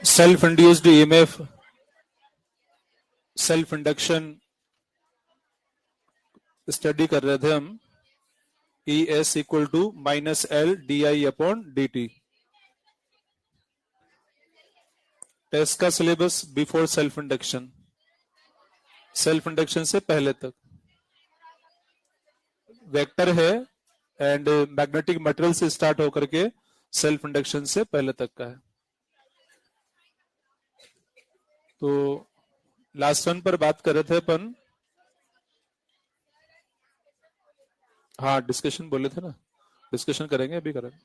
Self induced EMF, self induction study कर रहे थे हम। E S equal to minus L D I upon D T. Test का syllabus before self induction, self induction से पहले तक वेक्टर है एंड मैग्नेटिक मटेरियल से स्टार्ट होकर के सेल्फ इंडक्शन से पहले तक का है। तो लास्ट वन पर बात कर रहे थे अपन। हाँ डिस्कशन बोले थे ना, डिस्कशन करेंगे, अभी करेंगे।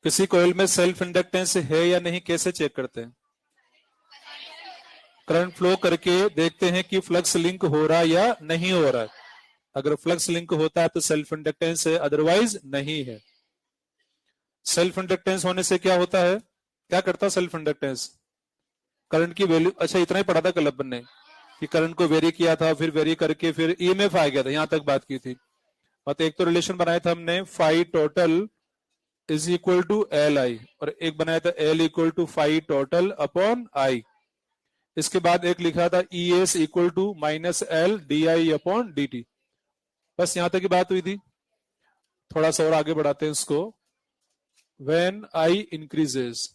किसी कॉइल में सेल्फ इंडक्टेंस है या नहीं कैसे चेक करते हैं? करंट फ्लो करके देखते हैं कि फ्लक्स लिंक हो रहा है या नहीं हो रहा है। अगर फ्लक्स लिंक होता है तो सेल्फ इंडक्टेंस है, अदरवाइज नहीं है। सेल्फ इंडक्टेंस होने से क्या होता है, क्या करता है सेल्फ इंडक्टेंस? करंट की वैल्यू, अच्छा इतना ही पढ़ा था कल अपन ने कि करंट को वेरी किया था, फिर वेरी करके फिर ईएमएफ आ गया था, यहां तक बात की थी। और एक तो रिलेशन बनाया था हमने phi total is equal to L I, और एक बनाया था L equal to phi total upon I. इसके बाद एक लिखा था E S equal to minus L D I upon D T. बस यहां तक की बात हुई थी। थोड़ा सा और आगे बढ़ाते हैं इसको। When I increases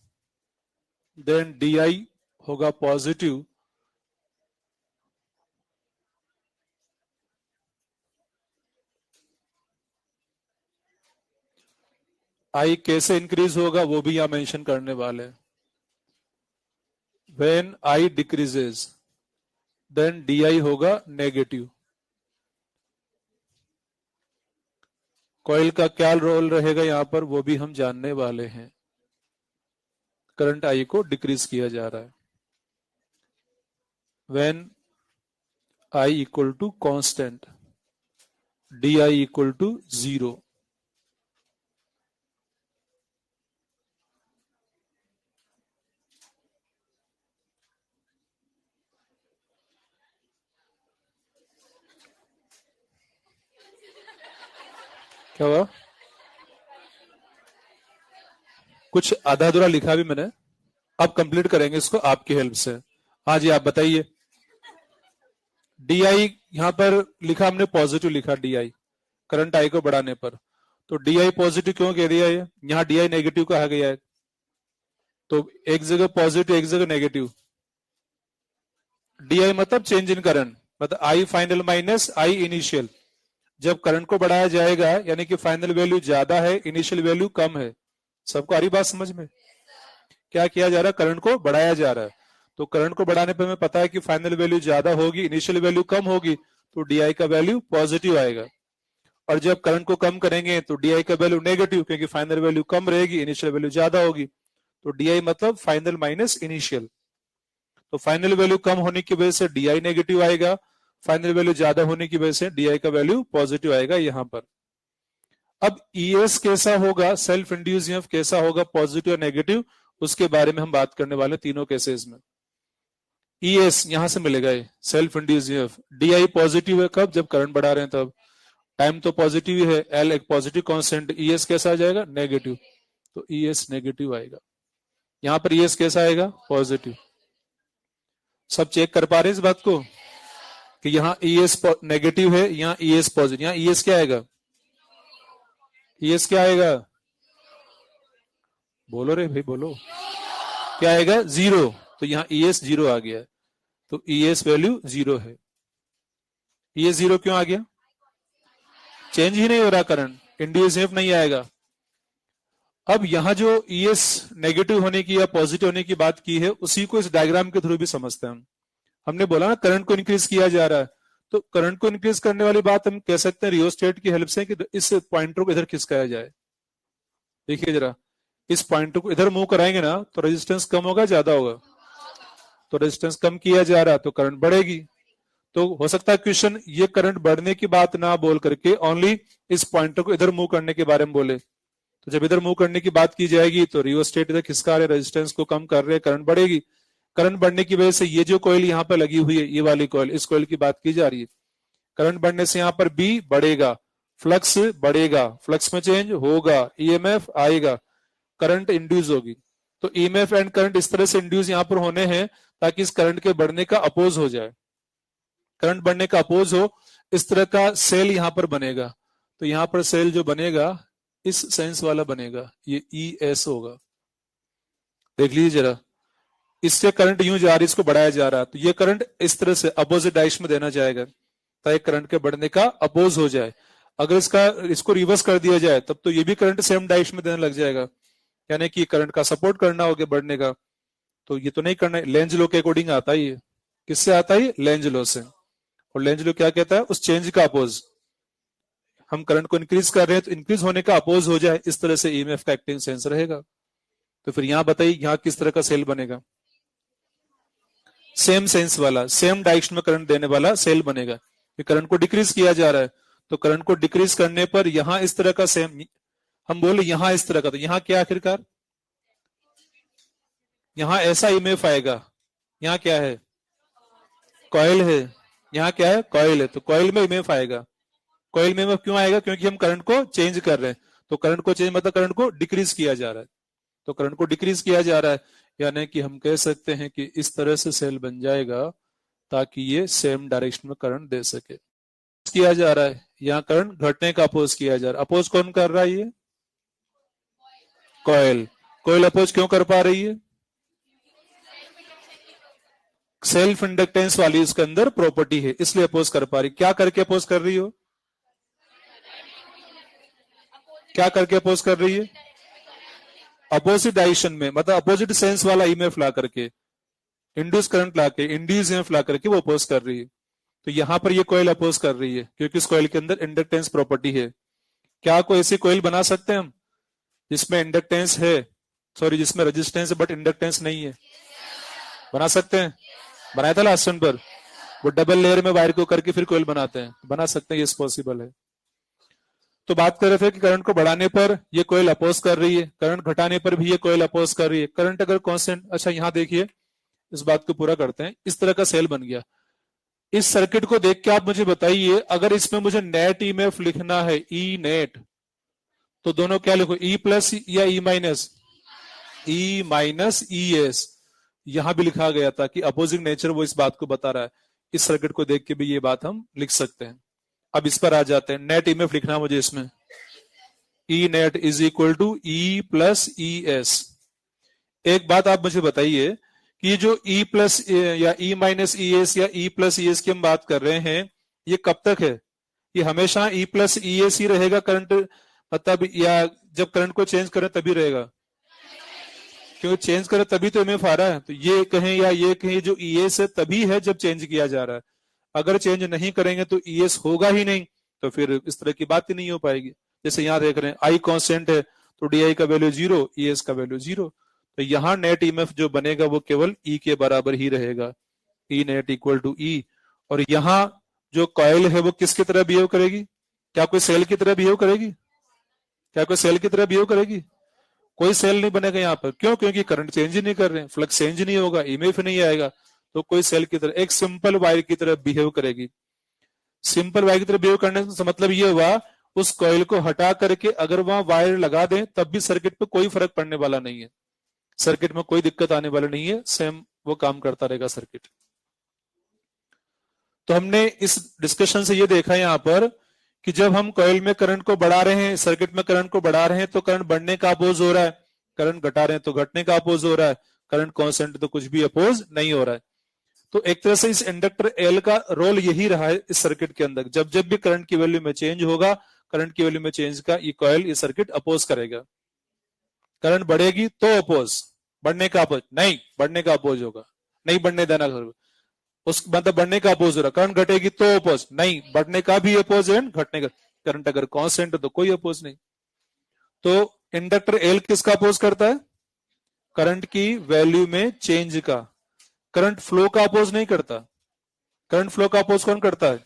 then D I होगा पॉजिटिव, आई कैसे इंक्रीज होगा वो भी यहां मेंशन करने वाले हैं। When I decreases then D I होगा नेगेटिव। कॉइल का क्या रोल रहेगा यहां पर वो भी हम जानने वाले हैं। करंट आई को डिक्रीज किया जा रहा है। When I equal to constant D I equal to 0। क्या हुआ? कुछ आधा अधूरा लिखा भी मैंने, अब कंप्लीट करेंगे इसको आपकी हेल्प से। हाँ जी आप बताइए। डी आई यहां पर लिखा हमने पॉजिटिव लिखा, डी आई करंट आई को बढ़ाने पर। तो डी आई पॉजिटिव क्यों कह दिया है? यहां डी आई नेगेटिव कहा गया है, तो एक जगह पॉजिटिव एक जगह नेगेटिव। डी आई मतलब चेंज इन करंट, मतलब I final minus I initial. जब करंट को बढ़ाया जाएगा यानी कि फाइनल वैल्यू ज्यादा है, इनिशियल वैल्यू कम है। सबको आ रही बात समझ में? क्या किया जा रहा है? करंट को बढ़ाया जा रहा है। तो करंट को बढ़ाने पर हमें पता है कि फाइनल वैल्यू ज्यादा होगी, इनिशियल वैल्यू कम होगी, तो डी आई का वैल्यू पॉजिटिव आएगा। और जब करंट को कम करेंगे तो डी आई का वैल्यू नेगेटिव, क्योंकि फाइनल वैल्यू कम रहेगी, इनिशियल वैल्यू ज्यादा होगी। तो डी आई मतलब फाइनल माइनस इनिशियल। तो फाइनल वैल्यू कम होने की वजह से डी आई नेगेटिव आएगा, फाइनल वैल्यू ज्यादा होने की वजह से डी आई का वैल्यू पॉजिटिव आएगा यहां पर। अब ईएस कैसा होगा, सेल्फ इंड्यूस ईएमएफ कैसा होगा, पॉजिटिव और नेगेटिव, उसके बारे में हम बात करने वाले तीनों केसेस में। ईएस यहां से मिलेगा, self induce EMF. D I positive है कब? जब करंट बढ़ा रहे हैं तब। टाइम तो पॉजिटिव ही है, एल एक पॉजिटिव कांस्टेंट। ईएस कैसा आ जाएगा? नेगेटिव। तो ईएस नेगेटिव आएगा। यहां पर ईएस कैसा आएगा? पॉजिटिव। सब चेक कर पा रहे हैं इस बात को कि यहाँ ईएस नेगेटिव है, यहाँ ईएस पॉजिटिव। यहाँ ईएस क्या आएगा? ईएस क्या आएगा? बोलो रे भाई बोलो, क्या आएगा? 0। तो यहाँ ईएस 0 आ गया, तो ईएस वैल्यू 0 है। ईएस 0 क्यों आ गया? चेंज ही नहीं हो रहा करंट, इंड्यूस ईएमएफ नहीं आएगा। अब यहां जो ईएस नेगेटिव होने की या पॉजिटिव होने की बात की है, उसी को इस डायग्राम के थ्रू भी समझते हैं हम। हमने बोला ना करंट को इंक्रीज किया जा रहा है, तो करंट को इंक्रीज करने वाली बात हम कह सकते हैं रियोस्टेट की हेल्प से कि इस पॉइंटर को इधर खिसकाया जाए। देखिए जरा, इस पॉइंट को इधर मूव कराएंगे ना तो रेजिस्टेंस कम होगा ज्यादा होगा, तो रेजिस्टेंस कम किया जा रहा है तो करंट बढ़ेगी। तो हो सकता है क्वेश्चन ये करंट बढ़ने की बात ना बोल करके ओनली इस पॉइंटर को इधर मूव करने के बारे में बोले। तो जब इधर मूव करने की बात की जाएगी तो रियोस्टेट इधर खिसका रहे, रेजिस्टेंस को कम कर रहे, करंट बढ़ेगी। करंट बढ़ने की वजह से ये जो कॉइल यहाँ पर लगी हुई है, ये वाली कॉइल, इस कॉइल की बात की जा रही है। करंट बढ़ने से यहाँ पर बी बढ़ेगा, फ्लक्स बढ़ेगा, फ्लक्स में चेंज होगा, ईएमएफ आएगा, करंट इंड्यूस होगी। तो ईएमएफ एंड करंट इस तरह से इंड्यूस यहाँ पर होने हैं ताकि इस करंट के बढ़ने का अपोज हो जाए। करंट बढ़ने का अपोज हो, इस तरह का सेल यहां पर बनेगा। तो यहां पर सेल जो बनेगा इस सेंस वाला बनेगा, ये ई एस होगा। देख लीजिए जरा, इससे करंट यूं जा रही, इसको बढ़ाया जा रहा है, तो ये करंट इस तरह से अपोजिट डायरेक्शन में देना जाएगा ताकि करंट के बढ़ने का अपोज हो जाए। अगर इसको रिवर्स कर दिया जाए तब तो ये भी करंट सेम डायरेक्शन में देने लग जाएगा, यानी कि करंट का सपोर्ट करना होगा बढ़ने का। तो ये तो नहीं करना है, लेंज लो के अकॉर्डिंग आता ही है। किससे आता है? लेंज लो से। और लेंज लो क्या कहता है? उस चेंज का अपोज। हम करंट को इंक्रीज कर रहे हैं तो इंक्रीज होने का अपोज हो जाए, इस तरह से ईएमएफ का एक्टिंग सेंस रहेगा। तो फिर यहां बताइए यहां किस तरह का सेल बनेगा? सेम सेंस वाला, सेम डायरेक्शन में करंट देने वाला सेल बनेगा। करंट को डिक्रीज किया जा रहा है तो करंट को डिक्रीज करने पर यहां इस तरह का सेम, हम बोले यहां इस तरह का, तो यहां क्या आखिरकार यहां ऐसा ईएमएफ आएगा। यहां क्या है? कॉइल है। यहाँ क्या है? कॉइल है, तो कॉइल में ईएमएफ आएगा। कॉइल में ईएमएफ क्यों आएगा? क्योंकि हम करंट को चेंज कर रहे हैं। तो करंट को चेंज मतलब करंट को डिक्रीज किया जा रहा है। तो करंट को डिक्रीज किया जा रहा है, यानी कि हम कह सकते हैं कि इस तरह से सेल बन जाएगा ताकि ये सेम डायरेक्शन में करंट दे सके। किया जा रहा है, यहाँ करंट घटने का अपोज किया जा रहा है। अपोज कौन कर रहा है? ये कॉइल। कॉइल अपोज क्यों कर पा रही है? सेल्फ इंडक्टेंस वाली उसके अंदर प्रॉपर्टी है, इसलिए अपोज कर पा रही। क्या करके अपोज कर रही हो? क्या करके अपोज कर रही है? अपोजिट डायरेक्शन में, मतलब अपोजिट सेंस वाला ईएमएफ ला करके, इंड्यूस करंट ला के, इंड्यूस ईएमएफ ला करके वो अपोज कर रही है। तो यहां पर ये कॉइल अपोज कर रही है क्योंकि इस कॉइल के अंदर इंडक्टेंस प्रॉपर्टी है। क्या कोई ऐसी कॉइल बना सकते हैं हम जिसमें इंडक्टेंस है, सॉरी जिसमें रेजिस्टेंस है बट इंडक्टेंस नहीं है? बना सकते हैं। बनाया था लास्ट पर, वो डबल लेयर में वायर को करके फिर कॉइल बनाते हैं, बना सकते हैं, ये पॉसिबल है। तो बात कर रहे थे कि करंट को बढ़ाने पर ये कॉइल अपोज कर रही है, करंट घटाने पर भी ये कॉइल अपोज कर रही है। करंट अगर कांस्टेंट, अच्छा यहां देखिए, इस बात को पूरा करते हैं। इस तरह का सेल बन गया। इस सर्किट को देख के आप मुझे बताइए, अगर इसमें मुझे नेट ईएमएफ लिखना है, ई नेट, तो दोनों क्या लिखो? ई प्लस या E minus? E minus E S. यहां भी लिखा गया था कि अपोजिंग नेचर वो इस बात को बता रहा है। इस सर्किट को देख के भी ये बात हम लिख सकते हैं। अब इस पर आ जाते हैं। नेट ईएमएफ लिखना मुझे इसमें, E net is equal to E plus E S. एक बात आप मुझे बताइए कि जो ई प्लस या ई माइनस ई एस या ई प्लस ई एस की हम बात कर रहे हैं, ये कब तक है? ये हमेशा ई प्लस ई एस ही रहेगा करंट, मतलब, या जब करंट को चेंज करें तभी रहेगा? क्योंकि चेंज करें तभी तो ईएमएफ आ रहा है। तो ये कहें या ये कहें, जो ई एस है तभी है जब चेंज किया जा रहा है। अगर चेंज नहीं करेंगे तो ई एस होगा ही नहीं, तो फिर इस तरह की बात ही नहीं हो पाएगी। जैसे यहां देख रहे हैं आई कांस्टेंट है तो डी आई का वैल्यू 0, ई एस का वैल्यू 0। तो यहाँ नेट ईएमएफ जो बनेगा वो केवल ई के बराबर ही रहेगा, ई नेट इक्वल टू ई। और यहाँ जो कॉइल है वो किसकी तरह बिहेव करेगी? क्या कोई सेल की तरह बिहेव करेगी? क्या कोई सेल की तरह बिहेव करेगी? कोई सेल नहीं बनेगा यहाँ पर। क्यों? क्योंकि करंट चेंज ही नहीं कर रहे हैं, फ्लक्स चेंज नहीं होगा, ईएमएफ नहीं आएगा। तो कोई सेल की तरह, एक सिंपल वायर की तरह बिहेव करेगी। सिंपल वायर की तरह बिहेव करने का मतलब ये हुआ, उस कॉइल को हटा करके अगर वहां वायर लगा दें तब भी सर्किट पे कोई फर्क पड़ने वाला नहीं है, सर्किट में कोई दिक्कत आने वाला नहीं है, सेम वो काम करता रहेगा सर्किट। तो हमने इस डिस्कशन से ये देखा यहाँ पर कि जब हम कॉइल में करंट को बढ़ा रहे हैं, सर्किट में करंट को बढ़ा रहे हैं तो करंट बढ़ने का अपोज हो रहा है, करंट घटा रहे हैं तो घटने का अपोज हो रहा है, करंट कांस्टेंट तो कुछ भी अपोज नहीं हो रहा है। तो एक तरह से इस इंडक्टर एल का रोल यही रहा है इस सर्किट के अंदर। जब जब भी करंट की वैल्यू में चेंज होगा, करंट की वैल्यू में चेंज का ये कॉइल, ये सर्किट अपोज करेगा। करंट बढ़ेगी तो अपोज, बढ़ने का अपोज नहीं, बढ़ने का अपोज होगा, नहीं बढ़ने देना, उस मतलब बढ़ने का अपोज हो रहा। करंट घटेगी तो अपोज नहीं, बढ़ने का भी अपोज है, घटने का। करंट अगर कांस्टेंट है तो कोई अपोज नहीं। तो इंडक्टर एल किसका अपोज करता है? करंट की वैल्यू में चेंज का। करंट फ्लो का अपोज नहीं करता। करंट फ्लो का अपोज कौन करता है?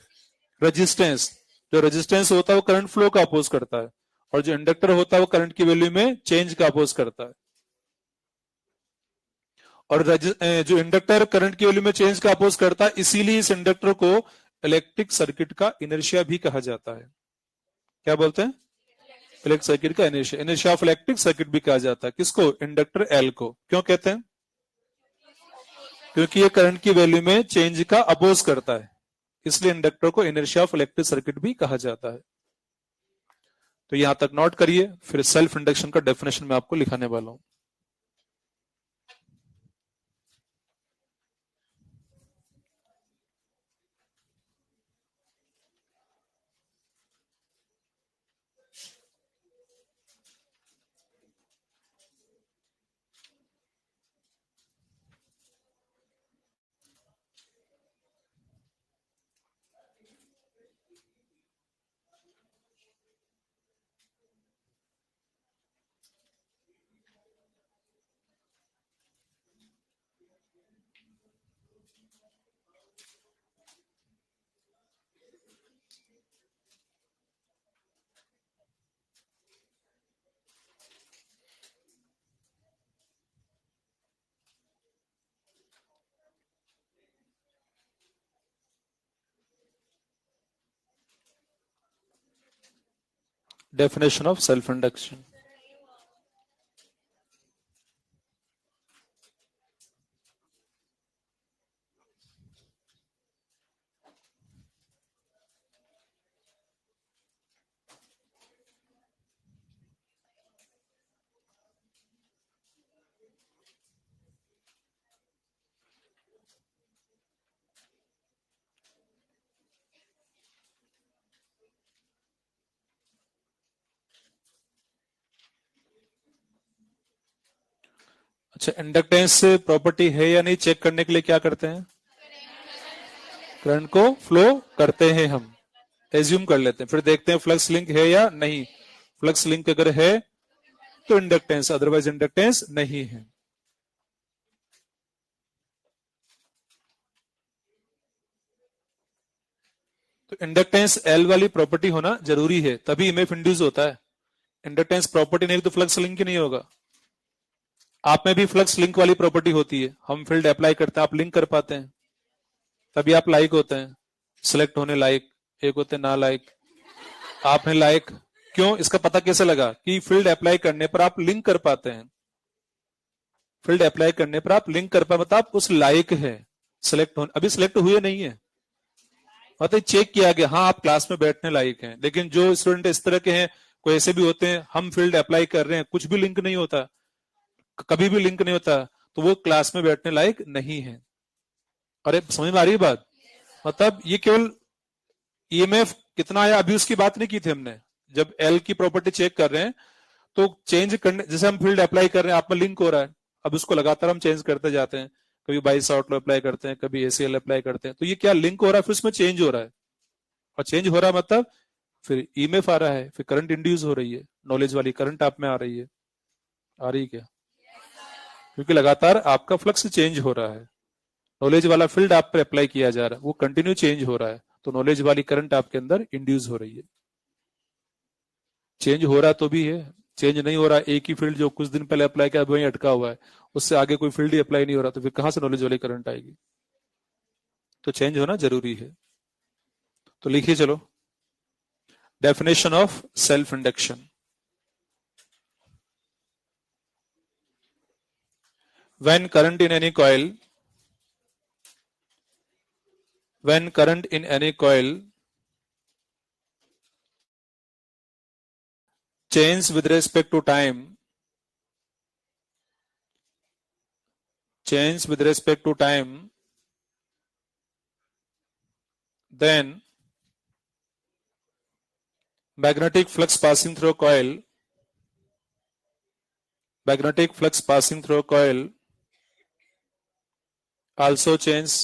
रेजिस्टेंस। जो रेजिस्टेंस होता है वो करंट फ्लो का अपोज करता है, और जो इंडक्टर होता है वो करंट की वैल्यू में चेंज का अपोज करता है। और जो इंडक्टर करंट की वैल्यू में चेंज का अपोज करता है, इसीलिए इस इंडक्टर को इलेक्ट्रिक सर्किट का इनर्शिया भी कहा जाता है। क्या बोलते हैं? इलेक्ट्रिक सर्किट का inertia, inertia of electric circuit भी कहा जाता है। किसको? इंडक्टर एल को। क्यों कहते हैं? क्योंकि ये करंट की वैल्यू में चेंज का अपोज करता है, इसलिए इंडक्टर को इनर्शिया ऑफ इलेक्ट्रिक सर्किट भी कहा जाता है। तो यहां तक नोट करिए, फिर सेल्फ इंडक्शन का डेफिनेशन मैं आपको लिखाने वाला हूं। Definition of self induction. अच्छा, इंडक्टेंस प्रॉपर्टी है या नहीं चेक करने के लिए क्या करते हैं? करंट को फ्लो करते हैं हम, एज्यूम कर लेते हैं, फिर देखते हैं फ्लक्स लिंक है या नहीं। फ्लक्स लिंक अगर है तो इंडक्टेंस, अदरवाइज इंडक्टेंस नहीं है। तो इंडक्टेंस एल वाली प्रॉपर्टी होना जरूरी है, तभी ईएमएफ इंड्यूस होता है। इंडक्टेंस प्रॉपर्टी नहीं तो फ्लक्स लिंक ही नहीं होगा। आप में भी फ्लक्स लिंक वाली प्रॉपर्टी होती है, हम फील्ड अप्लाई करते हैं, आप लिंक कर पाते हैं, तभी आप लायक होते हैं, सिलेक्ट होने लायक। एक होते हैं ना लायक, आप हैं लायक। क्यों? इसका पता कैसे लगा? कि फील्ड अप्लाई करने पर आप लिंक कर पाते हैं। फील्ड अप्लाई करने पर आप लिंक कर पाए, मतलब आप उस लायक है सिलेक्ट होने। अभी सिलेक्ट हुए नहीं है, मतलब चेक किया गया, हाँ आप क्लास में बैठने लायक हैं। लेकिन जो स्टूडेंट इस तरह के हैं, कोई ऐसे भी होते हैं, हम फील्ड अप्लाई कर रहे हैं, कुछ भी लिंक नहीं होता, कभी भी लिंक नहीं होता, तो वो क्लास में बैठने लायक नहीं है। अरे समझ में आ रही है बात? मतलब ये केवल ईएमएफ कितना आया अभी उसकी बात नहीं की थी हमने। जब एल की प्रॉपर्टी चेक कर रहे हैं तो चेंज करने, जैसे हम फील्ड अप्लाई कर रहे हैं, आप में लिंक हो रहा है, अब उसको लगातार हम चेंज करते जाते हैं। कभी बाइस आउटलो अप्लाई करते हैं, कभी एसीएल अप्लाई करते हैं, तो ये क्या लिंक हो रहा है, फिर उसमें चेंज हो रहा है। और चेंज हो रहा है मतलब फिर ईएमएफ आ रहा है, फिर करंट इंड्यूस हो रही है, नॉलेज वाली करंट आप में आ रही है। आ रही है क्या? क्योंकि लगातार आपका फ्लक्स चेंज हो रहा है, नॉलेज वाला फील्ड आप पर अप्लाई किया जा रहा है, वो कंटिन्यू चेंज हो रहा है, तो नॉलेज वाली करंट आपके अंदर इंड्यूस हो रही है। चेंज हो रहा तो भी है, चेंज नहीं हो रहा, एक ही फील्ड जो कुछ दिन पहले अप्लाई किया वहीं अटका हुआ है, उससे आगे कोई फील्ड ही अप्लाई नहीं हो रहा, तो फिर कहां से नॉलेज वाली करंट आएगी? तो चेंज होना जरूरी है। तो लिखिए चलो, definition of self induction. When current in any coil, when current in any coil change with respect to time, change with respect to time, then magnetic flux passing through a coil, magnetic flux passing through a coil also change,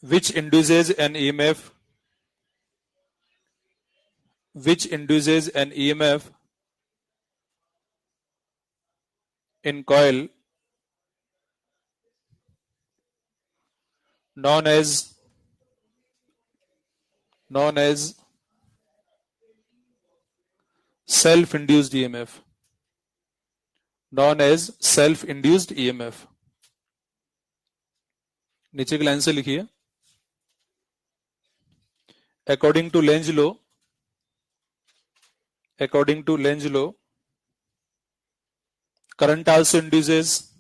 which induces an EMF in coil known as self-induced EMF. नीचे की line से लिखिए, according to Lenz law, current also induces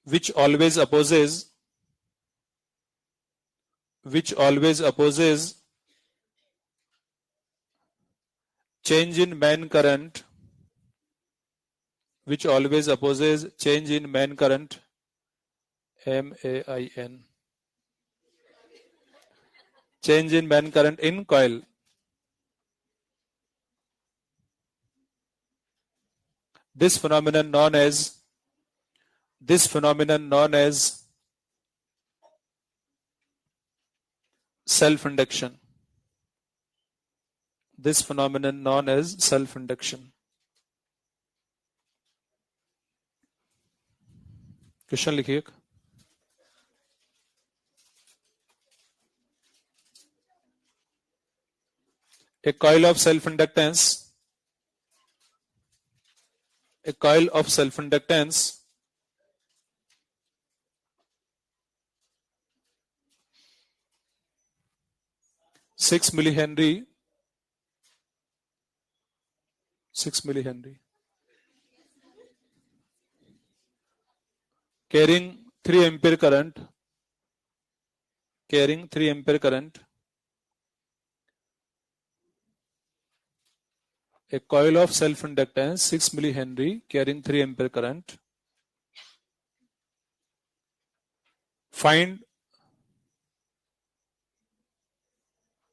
which always opposes change in main current, MAIN, change in main current in coil. This phenomenon known as self-induction. Question लिखिए, a coil of self-inductance 6 millihenry carrying 3 ampere current, a coil of self-inductance 6 millihenry carrying 3 ampere current. Find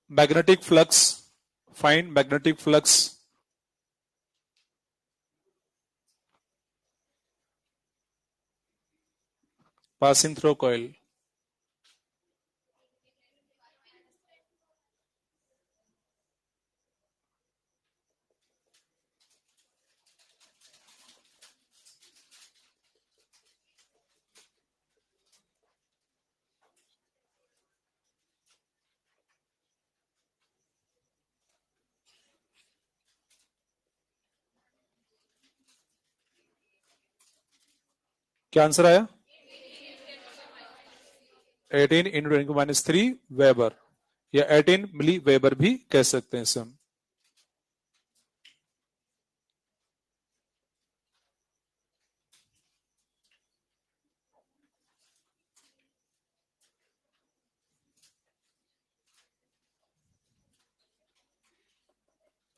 magnetic flux passing through coil. क्या answer आया? 18 into 10 minus 3 weber, या 18 मिली weber भी कह सकते हैं इसे हम.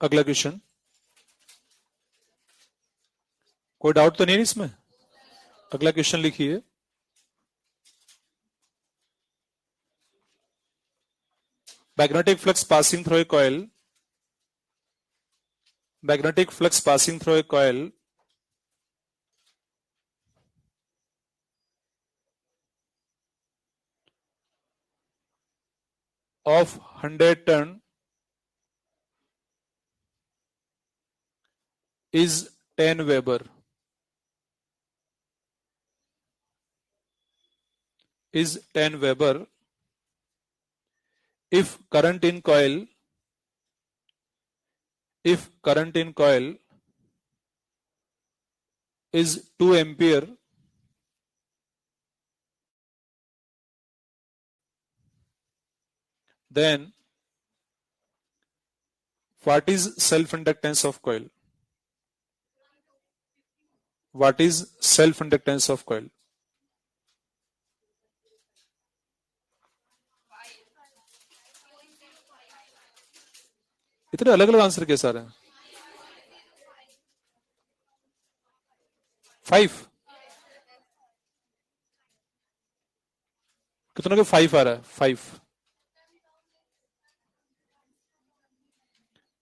अगला क्वेश्चन, कोई डाउट तो नहीं है इसमें? अगला क्वेश्चन लिखिए, magnetic flux passing through a coil of 100 ton is 10 Weber. If current in coil is 2 ampere, then what is self-inductance of coil? इतने अलग अलग आंसर कैसे आ रहे हैं? 5, कितनों के 5 आ रहा है? 5.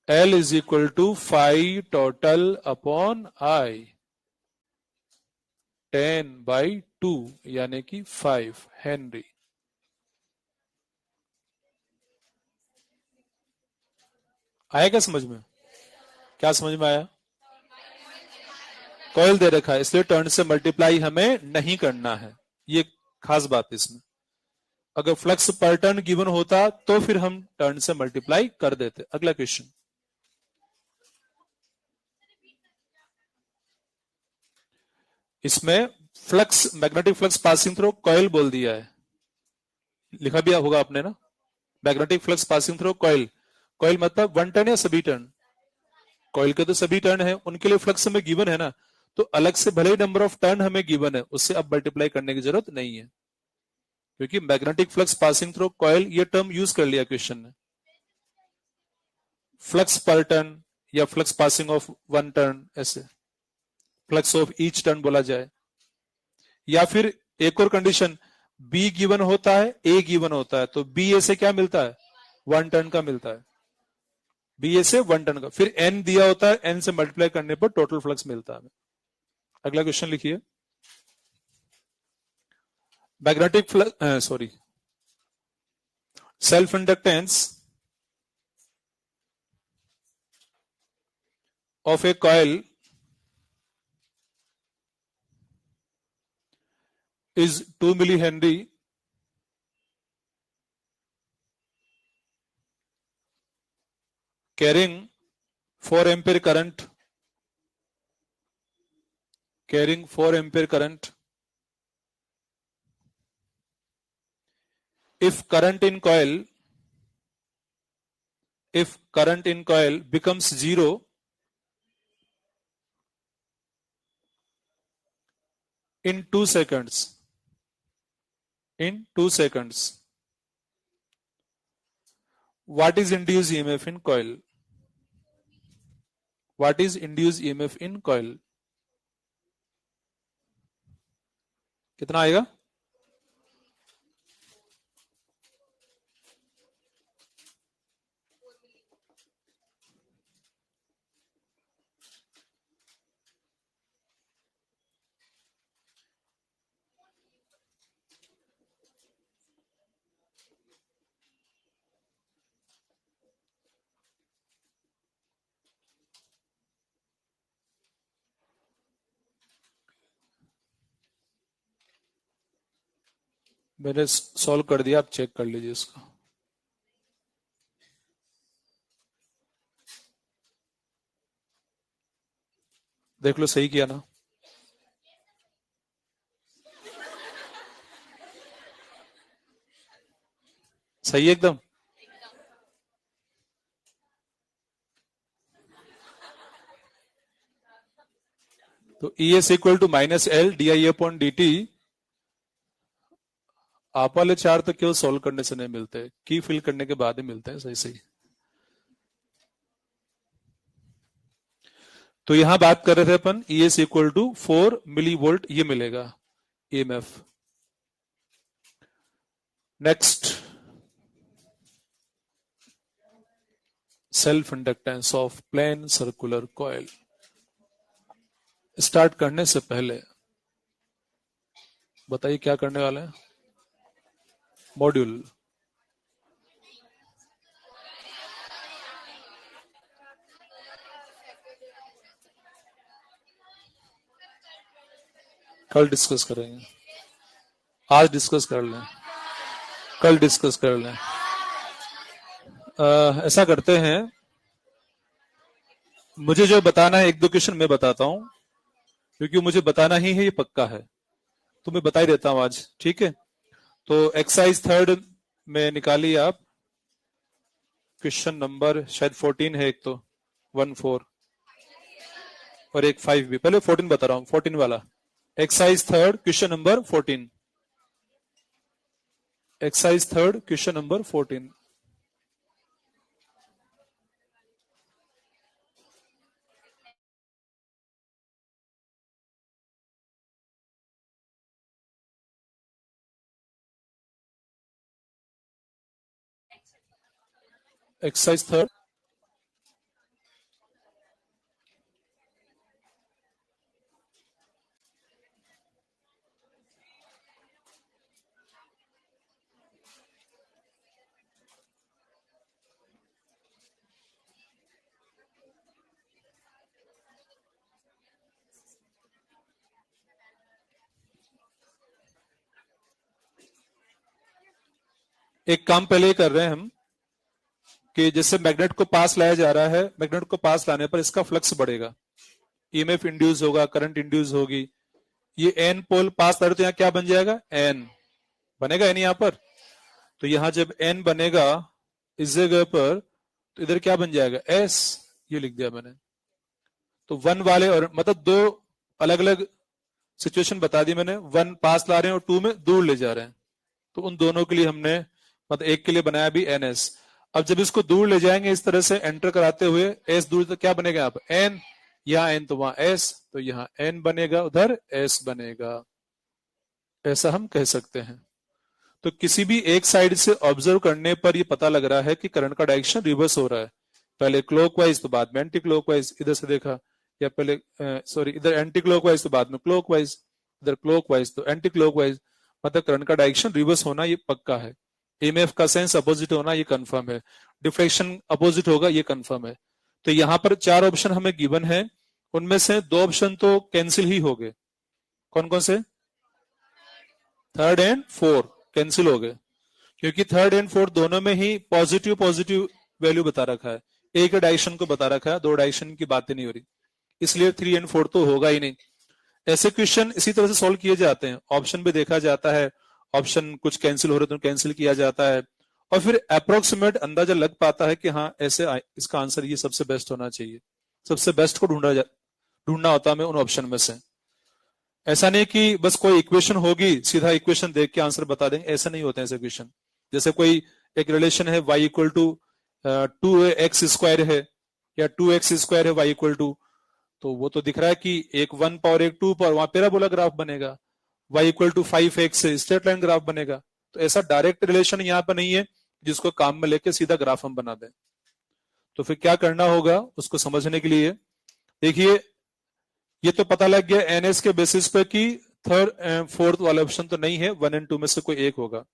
L is equal to phi total upon I. 10/2 यानी कि 5 हेनरी। आया क्या समझ में? क्या समझ में आया? कॉइल दे रखा है इसलिए टर्न से मल्टीप्लाई हमें नहीं करना है, ये खास बात है इसमें। अगर फ्लक्स पर टर्न गिवन होता तो फिर हम टर्न से मल्टीप्लाई कर देते। अगला क्वेश्चन, इसमें flux magnetic flux passing through coil बोल दिया है, लिखा भी होगा आपने ना, magnetic flux passing through coil. Coil मतलब वन टर्न या सभी टर्न? कॉइल के तो सभी टर्न है, उनके लिए फ्लक्स हमें गिवन है ना, तो अलग से भले ही नंबर ऑफ टर्न हमें गिवन है, उससे अब मल्टीप्लाई करने की जरूरत नहीं है, क्योंकि magnetic flux passing through coil ये टर्म यूज कर लिया क्वेश्चन ने। फ्लक्स पर टर्न या flux passing of one turn, ऐसे फ्लक्स ऑफ ईच टर्न बोला जाए। या फिर एक और कंडीशन, बी गिवन होता है, ए गिवन होता है, तो बी ए से क्या मिलता है? वन टर्न का मिलता है, बी ए से वन टर्न का। फिर एन दिया होता है, एन से मल्टीप्लाई करने पर टोटल फ्लक्स मिलता है। अगला क्वेश्चन लिखिए, magnetic flux sorry self inductance of a coil is 2 millihenry carrying 4 ampere current, carrying 4 ampere current. If current in coil, if current in coil becomes zero in 2 seconds, in 2 seconds, what is induced EMF in coil? What is induced EMF in coil? कितना आएगा? मैंने solve कर दिया, आप check कर लीजिए इसको। देख लो सही किया ना? सही है एकदम। तो E S equal to minus L D I upon D T. आप वाले चार तो केवल सॉल्व करने से नहीं मिलते, की फिल करने के बाद ही मिलते हैं सही सही। तो यहां बात कर रहे थे अपन, E S equal to 4 milli volt ये मिलेगा EMF. Next, self inductance of plane circular coil. Start करने से पहले बताइए क्या करने वाले हैं? मॉड्यूल। कल डिस्कस करेंगे, आज डिस्कस कर लें, कल डिस्कस कर लें। ऐसा करते हैं, मुझे जो बताना है एक दो क्वेश्चन मैं बताता हूं, क्योंकि मुझे बताना ही है, ये पक्का है, तो मैं बता ही देता हूं आज, ठीक है? तो एक्सरसाइज थर्ड में निकालिए आप क्वेश्चन नंबर, शायद 14 है एक तो, 14 और एक 5 भी। पहले 14 बता रहा हूं, 14 वाला exercise third question number 14। Exercise third question number 14। Exercise third, एक काम पहले ही कर रहे हैं हम कि जैसे मैग्नेट को पास लाया जा रहा है, मैग्नेट को पास लाने पर इसका फ्लक्स बढ़ेगा, ईएमएफ इंड्यूस होगा, करंट इंड्यूस होगी। ये एन पोल पास ला रहे तो यहाँ क्या बन जाएगा, एन बनेगा, एन यहाँ पर। तो यहां जब एन बनेगा इस जगह पर, तो इधर क्या बन जाएगा, एस, ये लिख दिया मैंने। तो वन वाले और मतलब दो अलग अलग सिचुएशन बता दी मैंने, वन पास ला रहे हैं और टू में दूर ले जा रहे हैं, तो उन दोनों के लिए हमने मतलब एक के लिए बनाया भी एन एस। अब जब इसको दूर ले जाएंगे इस तरह से एंटर कराते हुए, एस दूर, तो क्या बनेगा यहाँ पर एन, यहाँ एन तो वहां एस, तो यहाँ एन बनेगा, उधर एस बनेगा, ऐसा हम कह सकते हैं। तो किसी भी एक साइड से ऑब्जर्व करने पर ये पता लग रहा है कि करंट का डायरेक्शन रिवर्स हो रहा है, पहले क्लॉकवाइज तो बाद में एंटी क्लॉकवाइज, इधर से देखा, या पहले सॉरी इधर एंटी क्लॉकवाइज तो बाद में क्लॉकवाइज, इधर क्लॉकवाइज तो एंटी क्लॉकवाइज, मतलब करंट का डायरेक्शन रिवर्स होना ये पक्का है। ईएमएफ का सेंस अपोजिट होना ये कंफर्म है, डिफ्लेक्शन अपोजिट होगा ये कंफर्म है। तो यहाँ पर चार ऑप्शन हमें गिवन है, उनमें से दो ऑप्शन तो कैंसिल ही हो गए। कौन कौन से, थर्ड एंड फोर्थ कैंसिल हो गए, क्योंकि थर्ड एंड फोर्थ दोनों में ही पॉजिटिव पॉजिटिव वैल्यू बता रखा है, एक डायरेक्शन को बता रखा है, दो डायरेक्शन की बातें नहीं हो रही, इसलिए थ्री एंड फोर तो होगा ही नहीं। ऐसे क्वेश्चन इसी तरह से सॉल्व किए जाते हैं, ऑप्शन भी देखा जाता है, ऑप्शन कुछ कैंसिल हो रहे तो कैंसिल किया जाता है, और फिर अप्रोक्सीमेट अंदाजा लग पाता है कि हाँ ऐसे इसका आंसर ये सबसे बेस्ट होना चाहिए, सबसे बेस्ट को ढूंढना होता है हमें उन ऑप्शन में से। ऐसा नहीं कि बस कोई इक्वेशन होगी सीधा इक्वेशन देख के आंसर बता देंगे, ऐसा नहीं होते हैं ऐसे क्वेश्चन। जैसे कोई एक रिलेशन है y इक्वल टू 2x² है, या 2x² है y इक्वल टू, तो वो तो दिख रहा है कि एक 1 पावर एक 2 पावर, वहां पैराबोला ग्राफ बनेगा, y इक्वल टू 5x से स्ट्रेट लाइन ग्राफ बनेगा। तो ऐसा डायरेक्ट रिलेशन यहाँ पर नहीं है जिसको काम में लेके सीधा ग्राफ हम बना दें। तो फिर क्या करना होगा उसको समझने के लिए, देखिए ये तो पता लग गया एनएस के बेसिस पे कि थर्ड एंड फोर्थ वाला ऑप्शन तो नहीं है, 1 एंड 2 में से कोई एक होगा।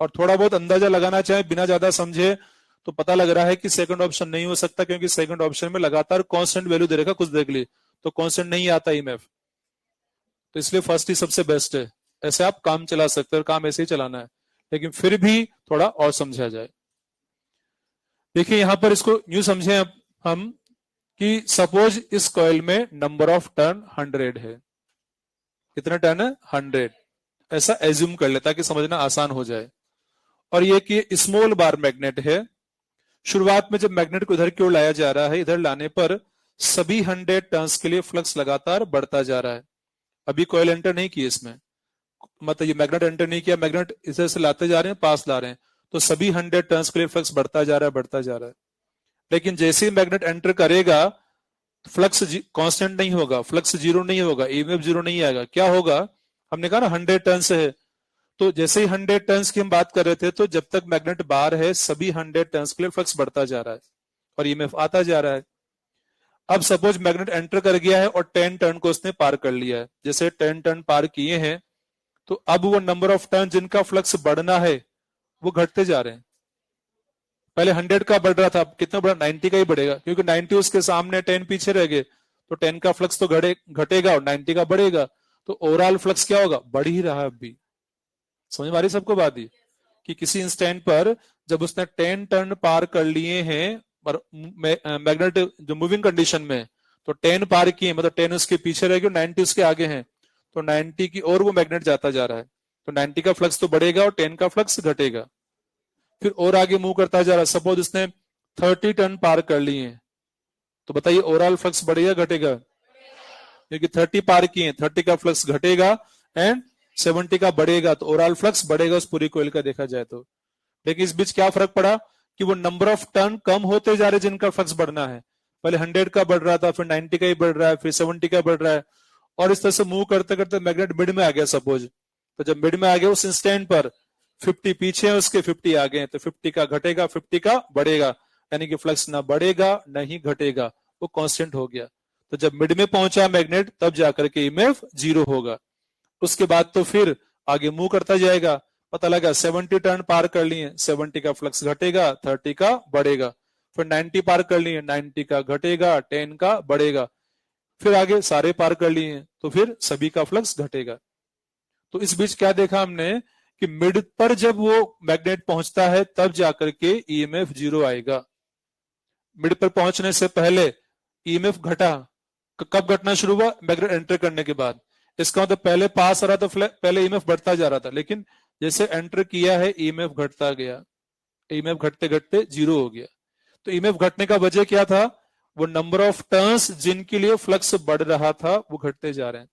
और थोड़ा बहुत अंदाजा लगाना चाहे बिना ज्यादा समझे तो पता लग रहा है कि सेकंड ऑप्शन नहीं हो सकता, क्योंकि सेकंड ऑप्शन में लगातार कांस्टेंट वैल्यू दे रखा, कुछ देख लिए तो कांस्टेंट नहीं आता ईएमएफ, तो इसलिए फर्स्ट ही सबसे बेस्ट है। ऐसे आप काम चला सकते हैं, काम ऐसे ही चलाना है, लेकिन फिर भी थोड़ा और समझा जाए। देखिए यहां पर इसको यूं समझे हम कि सपोज इस कॉइल में नंबर ऑफ टर्न 100 है, कितने टर्न है 100, ऐसा एज्यूम कर ले ताकि समझना आसान हो जाए। और ये कि स्मॉल बार मैग्नेट है, शुरुआत में जब मैग्नेट को इधर की ओर लाया जा रहा है, इधर लाने पर सभी 100 टर्न्स के लिए फ्लक्स लगातार बढ़ता जा रहा है। अभी कॉइल एंटर नहीं की इसमें, मतलब ये मैग्नेट एंटर नहीं किया, मैग्नेट इधर से लाते जा रहे हैं, पास ला रहे हैं, तो सभी 100 टर्न्स के लिए फ्लक्स बढ़ता जा रहा है, बढ़ता जा रहा है। लेकिन जैसे ही मैग्नेट एंटर करेगा फ्लक्स कांस्टेंट नहीं होगा, फ्लक्स जीरो नहीं होगा, ईएमएफ जीरो नहीं आएगा, क्या होगा, हमने कहा ना 100 टर्न से है, तो जैसे ही 100 टर्न्स की हम बात कर रहे थे, तो जब तक मैग्नेट बाहर है सभी 100 टर्न्स के लिए फ्लक्स बढ़ता जा रहा है और ईएमएफ आता जा रहा है। अब सपोज मैग्नेट एंटर कर गया है और 10 टर्न को उसने पार कर लिया है, जैसे 10 टर्न पार किए हैं, तो अब वो नंबर ऑफ टर्न जिनका फ्लक्स बढ़ना है वो घटते जा रहे हैं। पहले 100 का बढ़ रहा था, कितना बढ़ा, 90 का ही बढ़ेगा, क्योंकि 90 उसके सामने 10 पीछे रह गए, तो 10 का फ्लक्स तो घटेगा और 90 का बढ़ेगा, तो ओवरऑल फ्लक्स क्या होगा, बढ़ ही रहा है। अभी समझ में आ रही सबको बात ही, कि किसी इंस्टेंट पर जब उसने 10 टर्न पार कर लिए हैं और मैग्नेट जो मूविंग कंडीशन में, तो 10 पार किए, मतलब 10 उसके पीछे रह गए, 90 उसके आगे हैं, तो 90 की ओर वो मैग्नेट जाता जा रहा है, तो 90 का फ्लक्स तो बढ़ेगा और 10 का फ्लक्स घटेगा। फिर और आगे मूव करता जा रहा है, सपोज उसने 30 टन पार कर लिए हैं, तो बताइए ओवरऑल फ्लक्स बढ़ेगा घटेगा, क्योंकि 30 पार किए, 30 का फ्लक्स घटेगा एंड 70 का बढ़ेगा, तो ओवरऑल फ्लक्स बढ़ेगा उस पूरी कोइल का देखा जाए तो। लेकिन इस बीच क्या फर्क पड़ा कि वो नंबर ऑफ टर्न कम होते जा रहे जिनका फ्लक्स बढ़ना है, पहले 100 का बढ़ रहा था, फिर 90 का ही बढ़ रहा है, फिर 70 का बढ़ रहा है, और इस तरह से मूव करते करते मैग्नेट मिड में आ गया सपोज, तो जब मिड में आ गया उस इंस्टेंट पर 50 पीछे है उसके, 50 आगे हैं, तो 50 का घटेगा 50 का बढ़ेगा, यानी कि फ्लक्स ना बढ़ेगा ना ही घटेगा, वो कांस्टेंट हो गया। तो जब मिड में पहुंचा मैग्नेट तब जाकर के ईएमएफ जीरो होगा। उसके बाद तो फिर आगे मूव करता जाएगा, पता लगा 70 टर्न पार कर लिए, 70 का फ्लक्स घटेगा, 30 का बढ़ेगा, फिर 90 पार कर लिए, 90 का घटेगा, 10 का बढ़ेगा, फिर आगे सारे पार कर लिए तो फिर सभी का फ्लक्स घटेगा। तो इस बीच क्या देखा हमने कि मिड पर जब वो मैग्नेट पहुंचता है तब जाकर के ईएमएफ 0 आएगा। मिड पर पहुंचने से पहले ईएमएफ घटा, कब घटना शुरू हुआ? मैग्नेट एंटर करने के बाद। इसका मतलब पहले पास आ रहा था, पहले ईएमएफ बढ़ता जा रहा था, लेकिन जैसे एंटर किया है ईएमएफ घटता गया, ईएमएफ घटते घटते 0 हो गया। तो ईएमएफ घटने का वजह क्या था? वो नंबर ऑफ टर्न्स जिनके लिए फ्लक्स बढ़ रहा था वो घटते जा रहे हैं।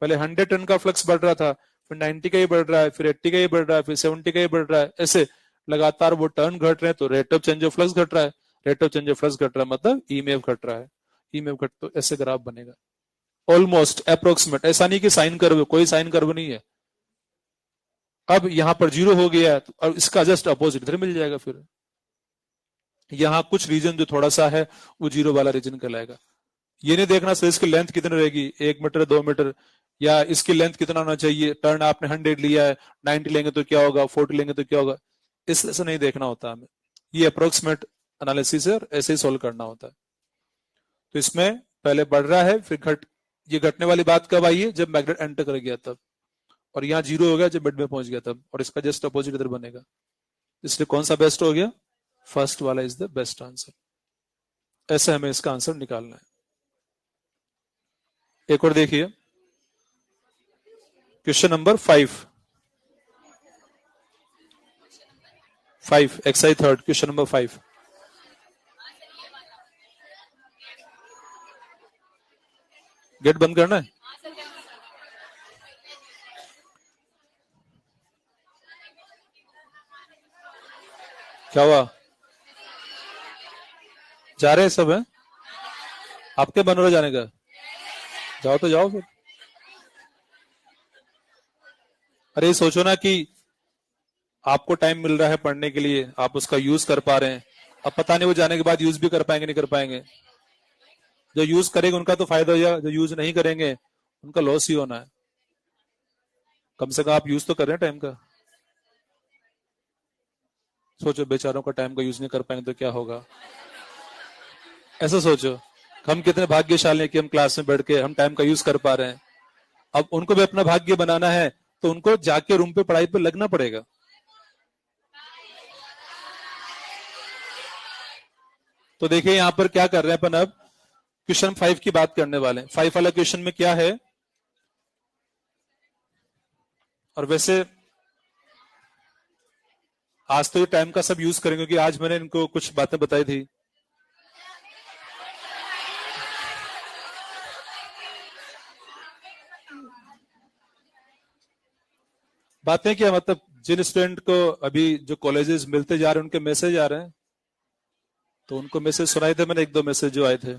पहले 100 टन का फ्लक्स बढ़ रहा था, फिर 90 का ही बढ़ रहा है, फिर 80 का ही बढ़ रहा है, फिर 70 का ही बढ़ रहा है, ऐसे लगातार वो टर्न घट रहे हैं, तो rate of change of flux घट रहा है, rate of change of flux घट रहा है मतलब ईएमएफ घट रहा है। ईएमएफ घट, तो ऐसे ग्राफ बनेगा। ऑलमोस्ट अप्रोक्सीमेट, ऐसा नहीं कि साइन कर्व, कोई साइन कर्व नहीं है। अब यहां पर 0 हो गया है, तो अब इसका जस्ट अपोजिट इधर मिल जाएगा। फिर यहां कुछ रीजन जो थोड़ा सा है वो 0 वाला रीजन कहलाएगा। ये नहीं देखना सर इसकी लेंथ कितनी रहेगी, 1 मीटर 2 मीटर, या इसकी लेंथ कितना होना चाहिए, टर्न आपने 100 लिया है, 90 लेंगे तो क्या होगा, 40 लेंगे तो क्या होगा, इससे नहीं देखना होता हमें। ये अप्रोक्सीमेट एनालिसिस है और ऐसे ही सोल्व करना होता है। तो इसमें पहले बढ़ रहा है, फिर ये घटने वाली बात कब आई है? जब मैग्नेट एंटर कर गया तब, और यहाँ 0 हो गया जब मिड में पहुंच गया तब, और इसका जस्ट अपोजिट इधर बनेगा। इसलिए कौन सा बेस्ट हो गया? फर्स्ट वाला इज द बेस्ट आंसर। ऐसे हमें इसका आंसर निकालना है। एक और देखिए, question number 5 exercise 3, question number 5। Gate बंद करना है। क्या हुआ? जा रहे हैं सब हैं? आपके बन रहे जाने का? जाओ तो जाओ फिर। अरे सोचो ना कि आपको टाइम मिल रहा है पढ़ने के लिए, आप उसका यूज कर पा रहे हैं। अब पता नहीं वो जाने के बाद यूज भी कर पाएंगे नहीं कर पाएंगे। जो यूज करेंगे उनका तो फायदा हो जाएगा, जो यूज नहीं करेंगे उनका लॉस ही होना है। कम से कम आप यूज तो कर रहे हैं टाइम का। सोचो बेचारों का टाइम का यूज नहीं कर पाएंगे तो क्या होगा। ऐसा सोचो हम कितने भाग्यशाली हैं कि हम क्लास में बैठ के हम टाइम का यूज कर पा रहे हैं। अब उनको भी अपना भाग्य बनाना है तो उनको जाके रूम पे पढ़ाई पे लगना पड़ेगा। तो देखिए यहां पर क्या कर रहे हैं अपन, अब क्वेश्चन 5 की बात करने वाले हैं। 5 वाला क्वेश्चन में क्या है, और वैसे आज तो ये टाइम का सब यूज करेंगे क्योंकि आज मैंने इनको कुछ बातें बताई थी। बातें क्या मतलब, जिन स्टूडेंट को अभी जो कॉलेजेस मिलते जा रहे हैं उनके मैसेज आ रहे हैं, तो उनको मैसेज सुनाए थे मैंने, 1-2 मैसेज जो आए थे।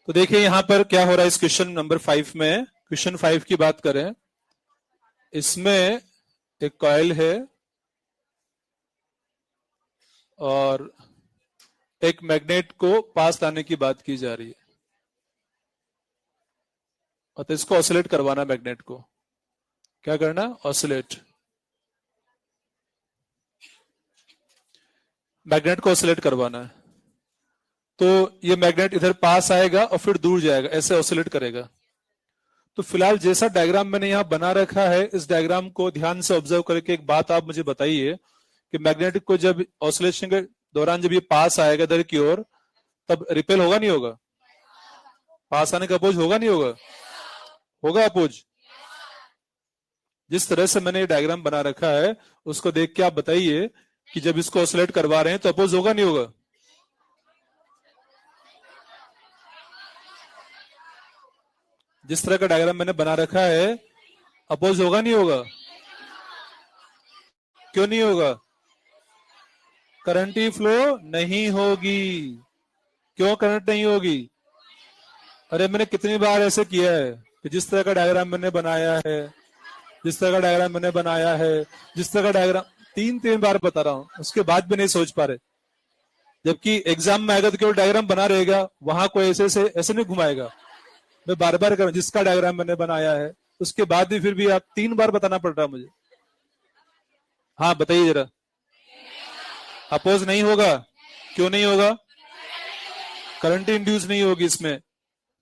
तो देखिए यहां पर क्या हो रहा है इस क्वेश्चन नंबर 5 में। क्वेश्चन 5 की बात करें, इसमें एक कॉइल है और एक मैग्नेट को पास लाने की बात की जा रही है, और तो इसको ऑसिलेट करवाना मैग्नेट को। क्या करना? ऑसिलेट, मैग्नेट को ऑसिलेट करवाना है। तो ये मैग्नेट इधर पास आएगा और फिर दूर जाएगा, ऐसे ऑसिलेट करेगा। तो फिलहाल जैसा डायग्राम मैंने यहां बना रखा है, इस डायग्राम को ध्यान से ऑब्जर्व करके एक बात आप मुझे बताइए कि मैग्नेटिक को जब ऑसिलेशन के दौरान जब ये पास आएगा इधर की ओर, तब रिपेल होगा नहीं होगा? पास आने का अपोज होगा नहीं होगा? होगा अपोज। जिस तरह से मैंने ये डायग्राम बना रखा है उसको देख के आप बताइए कि जब इसको ऑसिलेट करवा रहे हैं तो अपोज होगा नहीं होगा? जिस तरह का डायग्राम मैंने बना रखा है अपोज होगा नहीं होगा? क्यों नहीं होगा? करंट की फ्लो नहीं होगी। क्यों करंट नहीं होगी? अरे मैंने कितनी बार ऐसे किया है कि जिस तरह का डायग्राम मैंने बनाया है, जिस तरह का डायग्राम मैंने बनाया है, जिस तरह का डायग्राम 3 बार बता रहा हूं, उसके बाद भी नहीं सोच पा रहे। जबकि एग्जाम में आएगा तो केवल डायग्राम बना रहेगा, वहां कोई ऐसे नहीं घुमाएगा। मैं बार बार कर जिसका डायग्राम मैंने बनाया है, उसके बाद भी फिर भी आप 3 बार बताना पड़ रहा मुझे। हाँ बताइए जरा, अपोज नहीं होगा? क्यों नहीं होगा? करंट इंड्यूस नहीं होगी इसमें।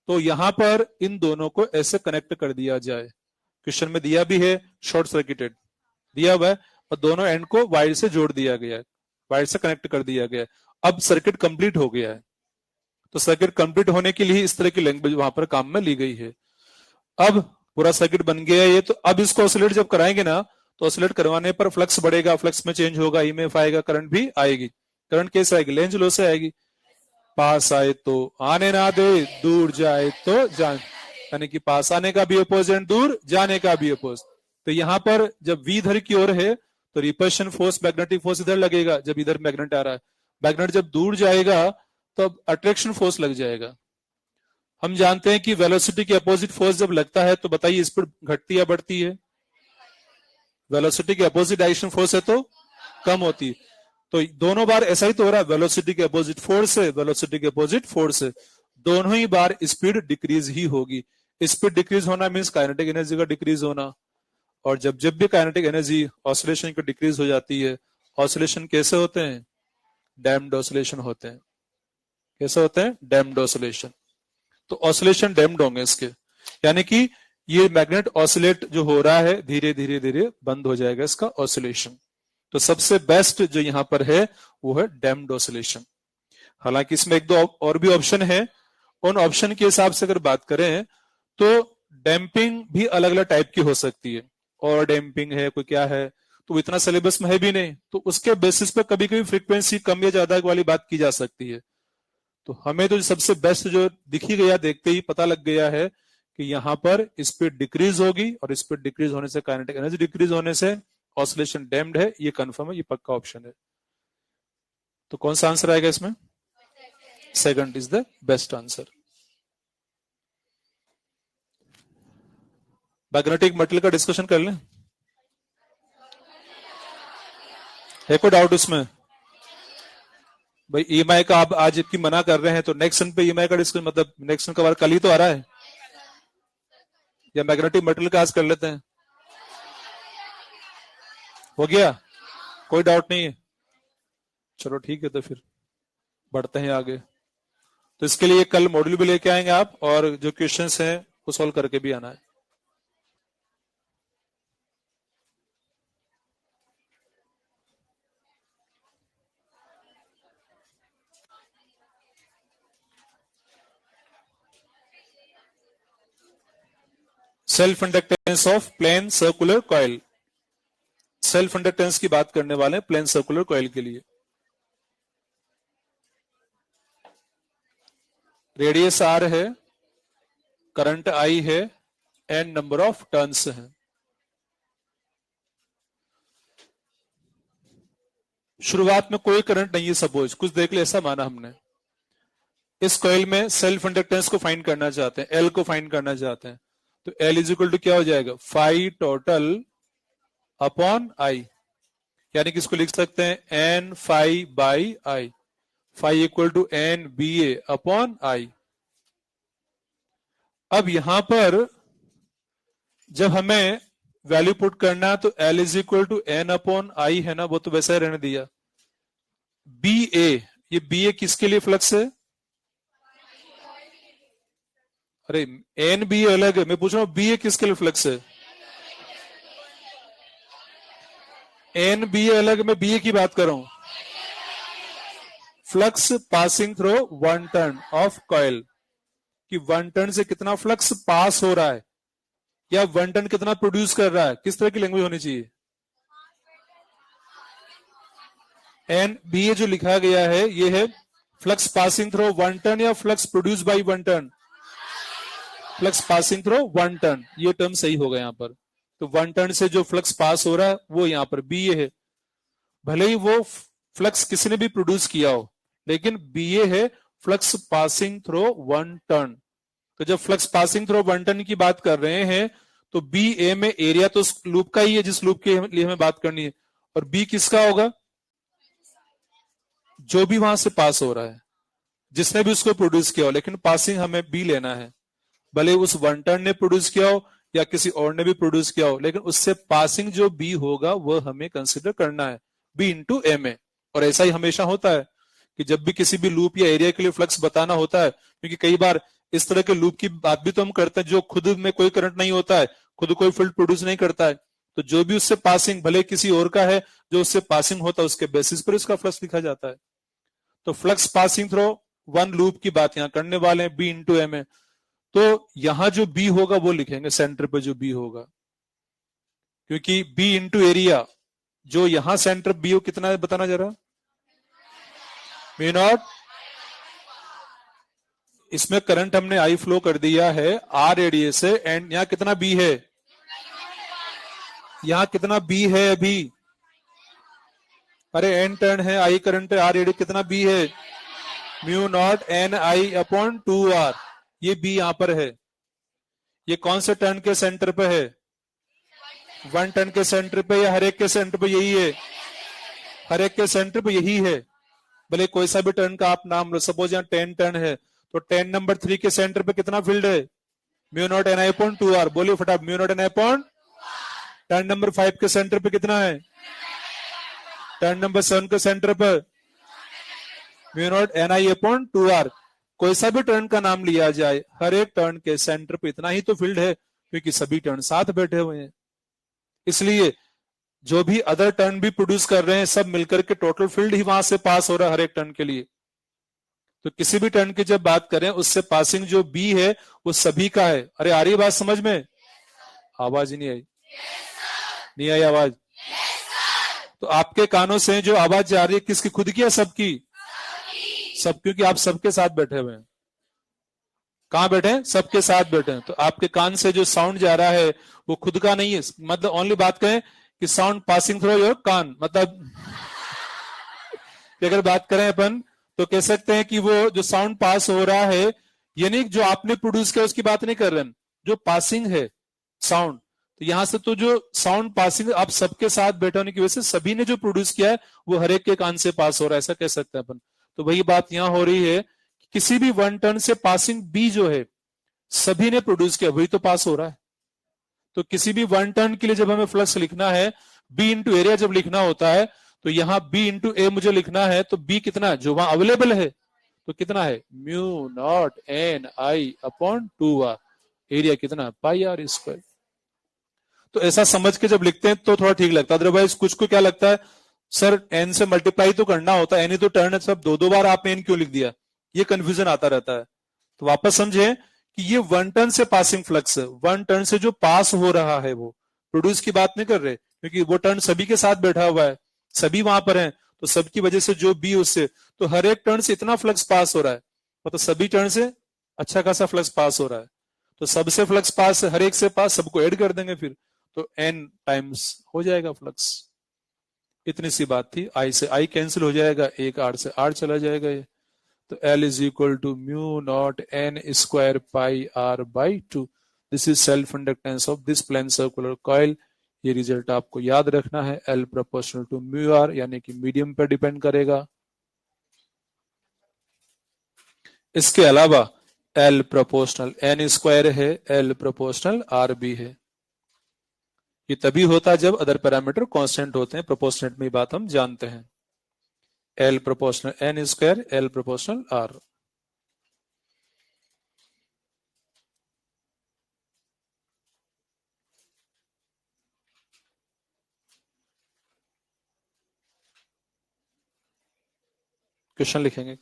तो यहां पर इन दोनों को ऐसे कनेक्ट कर दिया जाए, क्वेश्चन में दिया भी है शॉर्ट सर्किटेड दिया हुआ है, और दोनों एंड को वायर से जोड़ दिया गया है, वायर से कनेक्ट कर दिया गया है। अब सर्किट कंप्लीट हो गया है। तो सर्किट कंप्लीट होने के लिए इस तरह की लैंग्वेज वहां पर काम में ली गई है। अब पूरा सर्किट बन गया है ये, तो अब इसको ऑसिलेट जब कराएंगे ना, तो ऑसिलेट करवाने पर फ्लक्स बढ़ेगा, फ्लक्स में चेंज होगा, ईएमएफ आएगा, करंट भी आएगी। करंट कैसे आएगी? लेंज लॉ से आएगी। पास आए तो आने ना दे, दूर जाए तो जान, यानी कि पास आने का भी अपोजिट, दूर जाने का भी अपोजिट। तो यहां पर जब v इधर की ओर है तो रिपल्शन फोर्स, मैग्नेटिक फोर्स इधर लगेगा, जब इधर मैग्नेट आ रहा है। मैग्नेट जब दूर जाएगा तो अब अट्रैक्शन फोर्स लग जाएगा। हम जानते हैं कि वेलोसिटी के अपोजिट फोर्स जब लगता है तो बताइए स्पीड घटती या बढ़ती है? वेलोसिटी के अपोजिट डायरेक्शन फोर्स है तो कम होती है। तो दोनों बार ऐसा ही तो हो रहा है, वेलोसिटी के अपोजिट फोर्स है, वेलोसिटी के अपोजिट फोर्स है, दोनों ही बार स्पीड डिक्रीज ही होगी। स्पीड डिक्रीज होना मींस काइनेटिक एनर्जी का डिक्रीज होना, और जब जब भी काइनेटिक एनर्जी ऑसिलेशन की डिक्रीज हो जाती है, ऑसिलेशन कैसे होते हैं? डैम्ड ऑसिलेशन होते हैं। कैसे होते हैं? Damped oscillation. तो ऑसिलेशन डैम्ड होंगे इसके, यानी कि ये मैग्नेट ऑसिलेट जो हो रहा है धीरे धीरे धीरे बंद हो जाएगा इसका ऑसिलेशन। तो सबसे बेस्ट जो यहां पर है वो है डैम्ड ऑसिलेशन। हालांकि इसमें एक दो और भी ऑप्शन है, उन ऑप्शन के हिसाब से अगर बात करें तो डैम्पिंग भी अलग अलग टाइप की हो सकती है, और डैम्पिंग है, कोई क्या है, तो इतना सिलेबस में है भी नहीं, तो उसके बेसिस पे कभी कभी फ्रीक्वेंसी कम या ज्यादा वाली बात की जा सकती है। तो हमें तो सबसे बेस्ट जो दिख ही गया, देखते ही पता लग गया है कि यहां पर स्पीड डिक्रीज होगी, और स्पीड डिक्रीज होने से काइनेटिक एनर्जी डिक्रीज होने से ऑसिलेशन डैम्ड है, ये कंफर्म है, ये पक्का ऑप्शन है। तो कौन सा आंसर आएगा इसमें? Second is the best answer. Magnetic material का डिस्कशन कर लें। है कोई डाउट इसमें? भाई ईएमआई का आप आज की मना कर रहे हैं, तो नेक्स्ट सन पे ईएमआई का डिस्कशन, मतलब नेक्स्ट सन का बार कल ही तो आ रहा है, या मैग्नेटिक मटेरियल का आज कर लेते हैं? हो गया? कोई डाउट नहीं है? चलो ठीक है, तो फिर बढ़ते हैं आगे। तो इसके लिए कल मॉड्यूल भी लेके आएंगे आप, और जो क्वेश्चंस हैं वो सॉल्व करके भी आना है। Self inductance of plane circular coil. Self inductance की बात करने वाले हैं प्लेन सर्कुलर कॉइल के लिए। रेडियस आर है, करंट आई है, एन नंबर ऑफ टर्न्स हैं। शुरुआत में कोई करंट नहीं है, सपोज कुछ देख ले, ऐसा माना हमने। इस कॉइल में सेल्फ इंडक्टेंस को फाइंड करना चाहते हैं, एल को फाइंड करना चाहते हैं, तो एल इज इक्वल टू क्या हो जाएगा? फाई टोटल अपॉन आई, यानी कि इसको लिख सकते हैं N phi by I, phi equal to N B A upon I. अब यहां पर जब हमें वैल्यू पुट करना है तो L is equal to N upon I है ना, वो तो वैसा ही रहने दिया। बी ए, ये बी ए किसके लिए फ्लक्स है? अरे एन बी ए अलग है, मैं पूछ रहा हूं बी ए किसके लिए फ्लक्स है? एन बी ए अलग, मैं बी ए की बात कर रहा हूं। Flux passing through one turn off coil, कि वन टर्न से कितना फ्लक्स पास हो रहा है, या वन टर्न कितना प्रोड्यूस कर रहा है, किस तरह की लैंग्वेज होनी चाहिए? एन बी ए जो लिखा गया है ये है flux passing through one turn या flux produce by one turn? Flux passing through one turn, ये टर्म सही होगा यहाँ पर। तो वन टर्न से जो फ्लक्स पास हो रहा है वो यहाँ पर बी ए है, भले ही वो फ्लक्स किसी ने भी प्रोड्यूस किया हो, लेकिन बी ए है flux passing through one turn. तो जब flux passing through one turn की बात कर रहे हैं तो बी ए में एरिया तो उस लूप का ही है जिस लूप के लिए हमें बात करनी है, और बी किसका होगा? जो भी वहां से पास हो रहा है, जिसने भी उसको प्रोड्यूस किया हो, लेकिन पासिंग हमें बी लेना है, भले उस वन टर्न ने प्रोड्यूस किया हो या किसी और ने भी प्रोड्यूस किया हो, लेकिन उससे पासिंग जो बी होगा वह हमें कंसिडर करना है, बी इंटू एम ए। और ऐसा ही हमेशा होता है कि जब भी किसी भी लूप या एरिया के लिए फ्लक्स बताना होता है, क्योंकि कई बार इस तरह के लूप की बात भी तो हम करते हैं जो खुद में कोई करंट नहीं होता है, खुद कोई फील्ड प्रोड्यूस नहीं करता है, तो जो भी उससे पासिंग भले किसी और का है, जो उससे पासिंग होता है उसके बेसिस पर उसका फ्लक्स लिखा जाता है। तो flux passing through one loop की बात यहां करने वाले हैं, बी इंटू एम है। तो यहां जो बी होगा वो लिखेंगे सेंटर पे जो बी होगा, क्योंकि बी इंटू एरिया जो यहां सेंटर बी हो कितना है बताना जरा, म्यू नॉट, इसमें करंट हमने आई फ्लो कर दिया है आर रेडियस से, एंड यहां कितना बी है, यहां कितना बी है अभी, अरे एन टर्न है, आई करंट है, आर रेडियस कितना बी है, mu not N I upon 2 R, ये बी यहां पर है। ये कौन से टर्न के सेंटर पे है, वन टर्न के सेंटर पे, या हर एक के सेंटर पे यही है, हर एक के सेंटर पे यही है। भले कोई सा भी टर्न का आप नाम लो, सपोज यहाँ 10 टर्न है, तो 10 नंबर 3 के सेंटर पे कितना फील्ड है, mu not N I upon 2 R, बोलिए फटाफट, mu not N I upon, turn number 5 के सेंटर पे कितना है, टर्न नंबर 7 के सेंटर पर mu not N I upon 2 R. कोई सा भी टर्न का नाम लिया जाए, हर एक टर्न के सेंटर पे इतना ही तो फील्ड है, क्योंकि सभी टर्न साथ बैठे हुए हैं। इसलिए जो भी अदर टर्न भी प्रोड्यूस कर रहे हैं, सब मिलकर के टोटल फील्ड ही वहां से पास हो रहा है हर एक टर्न के लिए। तो किसी भी टर्न की जब बात करें, उससे पासिंग जो बी है वो सभी का है। अरे आ रही बात समझ में, आवाज ही नहीं आई, नहीं आई आवाज, तो आपके कानों से जो आवाज जा रही है किसकी, खुद की या सबकी, सब, क्योंकि आप सबके साथ बैठे हुए हैं। कहां बैठे हैं, सबके साथ बैठे हैं, तो आपके कान से जो साउंड जा रहा है वो खुद का नहीं है। मतलब ओनली बात कहें कि साउंड पासिंग थ्रू योर कान, मतलब कि अगर बात करें अपन तो कह सकते हैं कि वो जो साउंड पास हो रहा है, यानी जो आपने प्रोड्यूस किया उसकी बात नहीं कर रहे हैं, जो पासिंग है साउंड, तो यहां से तो जो साउंड पासिंग आप सबके साथ बैठे होने की वजह से सभी ने जो प्रोड्यूस किया है वो हर एक के कान से पास हो रहा है, ऐसा कह सकते हैं अपन। तो वही बात यहां हो रही है कि किसी भी वन टर्न से पासिंग बी जो है सभी ने प्रोड्यूस किया, वही तो पास हो रहा है। तो किसी भी वन टर्न के लिए जब हमें फ्लक्स लिखना है, बी इंटू एरिया जब लिखना होता है, तो यहां बी इंटू ए मुझे लिखना है, तो बी कितना है जो वहां अवेलेबल है, तो कितना है mu not N I upon 2 R, area कितना पाई आर स्क्वायर। तो ऐसा समझ के जब लिखते हैं तो थोड़ा ठीक लगता है, अदरवाइज कुछ को क्या लगता है, सर एन से मल्टीप्लाई तो करना होता है, एन ही तो टर्न है, सब दो दो बार आपने एन क्यों लिख दिया, ये कंफ्यूजन आता रहता है। तो वापस समझे कि ये वन टर्न से पासिंग फ्लक्स है, वन टर्न से जो पास हो रहा है, वो प्रोड्यूस की बात नहीं कर रहे, क्योंकि वो टर्न सभी के साथ बैठा हुआ है, सभी वहां पर हैं, तो सबकी वजह से जो बी उससे, तो हर एक टर्न से इतना फ्लक्स पास हो रहा है, मतलब सभी टर्न से अच्छा खासा फ्लक्स पास हो रहा है। तो सबसे फ्लक्स पास, हर एक से पास, सबको ऐड कर देंगे फिर, तो एन टाइम्स हो जाएगा फ्लक्स। इतनी सी बात थी, आई से आई कैंसिल हो जाएगा, एक आर से आर चला जाएगा ये, तो L is equal to mu not N square pi R by 2। This is self inductance of this plane circular coil. ये रिजल्ट आपको याद रखना है, L proportional to mu R, यानी कि मीडियम पर डिपेंड करेगा। इसके अलावा L प्रोपोर्शनल एन स्क्वायर है, L प्रोपोर्शनल आर भी है। ये तभी होता है जब अदर पैरामीटर कांस्टेंट होते हैं, प्रोपोर्शनेट में बात हम जानते हैं। L proportional N square, L proportional R. Question लिखेंगे,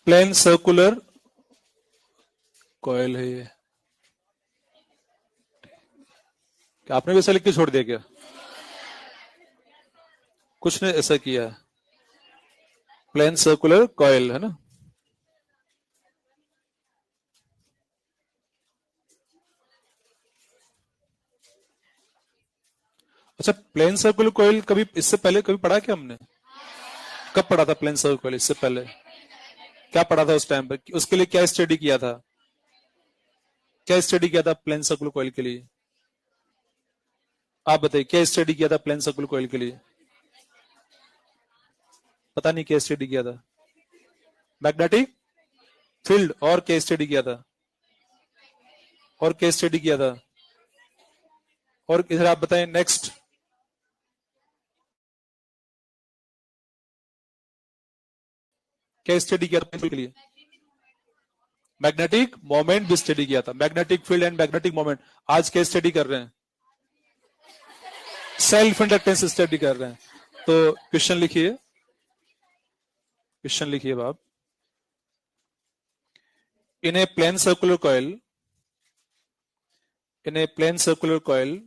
प्लेन सर्कुलर कॉयल है ये, क्या आपने भी ऐसा लिख के छोड़ दिया क्या, कुछ ने ऐसा किया है, प्लेन सर्कुलर कॉयल है ना। अच्छा, प्लेन सर्कुलर कॉयल कभी इससे पहले कभी पढ़ा क्या हमने, कब पढ़ा था प्लेन सर्कुलर कॉयल इससे पहले, क्या पढ़ा था उस टाइम पे, उसके लिए क्या स्टडी किया था, क्या स्टडी किया था प्लेन सर्कुलर कॉयल के लिए, आप बताइए क्या स्टडी किया था प्लेन सर्कुलर कॉयल के लिए। पता नहीं क्या स्टडी किया था, मैग्नेटिक फील्ड, और क्या स्टडी किया था, और क्या स्टडी किया था, और इधर आप बताएं नेक्स्ट। क्या स्टडी किया था के लिए? मैग्नेटिक मोमेंट भी स्टडी किया था, magnetic field and magnetic moment. आज क्या स्टडी कर रहे हैं? सेल्फ इंडक्टेंस स्टडी कर रहे हैं। तो क्वेश्चन लिखिए, क्वेश्चन लिखिए आप। In a plane circular coil, in a plane circular coil,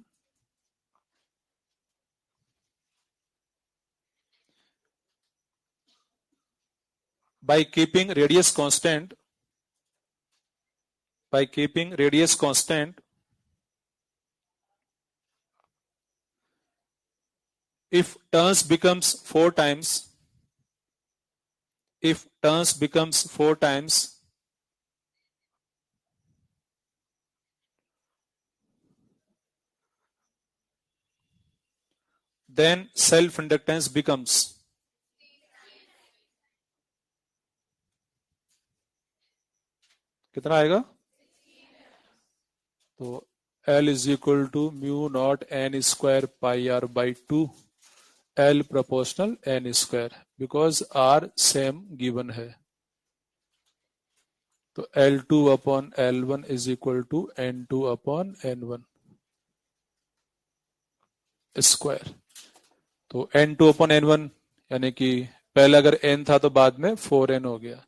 by keeping radius constant, if turns becomes 4 times, then self inductance becomes, कितना आएगा? तो L is equal to mu naught n square pi r by 2, L proportional n square, because R same given है। तो L2 upon L1 is equal to N2 upon N1 square. तो N2 upon N1 यानी कि पहले अगर n था तो बाद में 4n हो गया,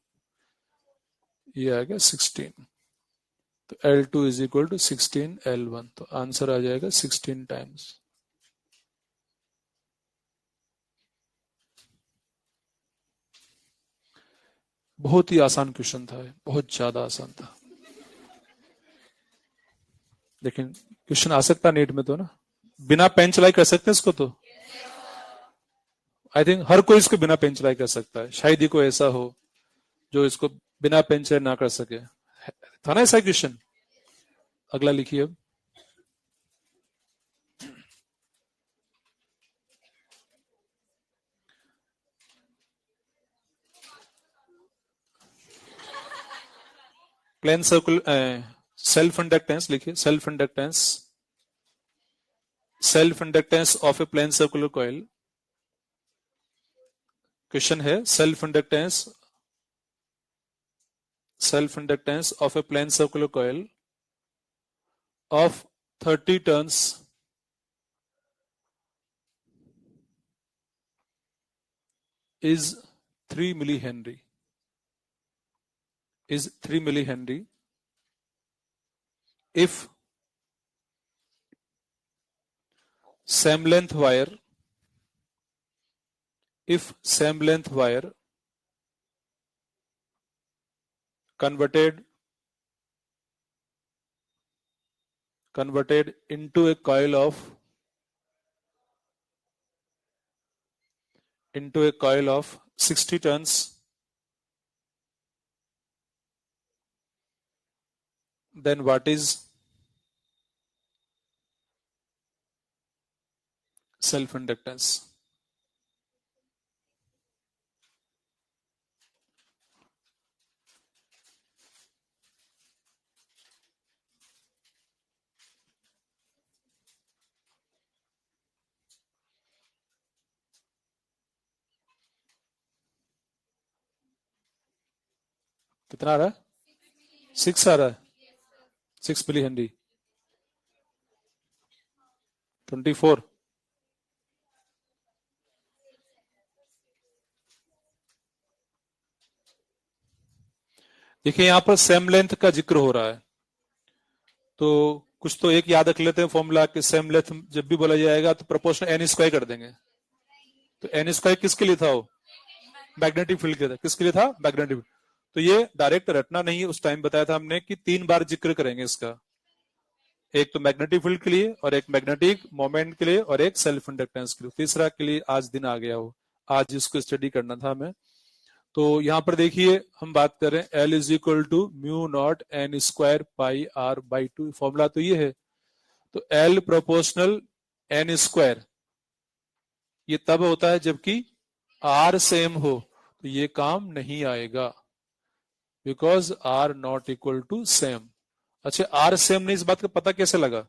ये आ गया 16। तो L2 is equal to 16 L1, तो आंसर आ जाएगा 16 टाइम्स। बहुत ही आसान क्वेश्चन था, बहुत ज्यादा आसान था, लेकिन क्वेश्चन आ सकता नीट में तो ना, बिना पेन चलाई कर सकते हैं इसको तो। आई थिंक हर कोई इसको बिना पेन चलाई कर सकता है, शायद ही कोई ऐसा हो जो इसको बिना पेन चलाई ना कर सके। था ना ऐसा क्वेश्चन? अगला लिखिए अब। प्लेन सर्कुल सेल्फ इंडक्टेंस लिखिए, self inductance of a plane circular coil. Question है self inductance of a plane circular coil of 30 turns is 3 millihenry, if same length wire converted into a coil of 60 turns, then what is self inductance? कितना आ रहा है? 6 आ रहा है, 6 milli henry. 24। देखिए यहां पर same length का जिक्र हो रहा है, तो कुछ तो एक याद रख लेते हैं फॉर्मूला कि सेम लेंथ जब भी बोला जाएगा तो प्रोपोर्शनल एन स्क्वायर कर देंगे। तो एन स्क्वायर किसके लिए था? वो मैग्नेटिक फील्ड के था। किसके लिए था? मैग्नेटिक। तो ये डायरेक्ट रटना नहीं है, उस टाइम बताया था हमने कि 3 बार जिक्र करेंगे इसका, एक तो मैग्नेटिक फील्ड के लिए, और एक मैग्नेटिक मोमेंट के लिए, और एक सेल्फ इंडक्टेंस के लिए। तीसरा के लिए आज दिन आ गया हो, आज इसको स्टडी करना था हमें। तो यहां पर देखिए हम बात कर रहे हैं L is equal to mu not N square pi R by 2, formula तो ये है। तो L प्रोपोर्शनल एन स्क्वायर ये तब होता है जबकि आर सेम हो तो ये काम नहीं आएगा, because R not equal to same. अच्छा, आर सेम नहीं, इस बात का पता कैसे लगा?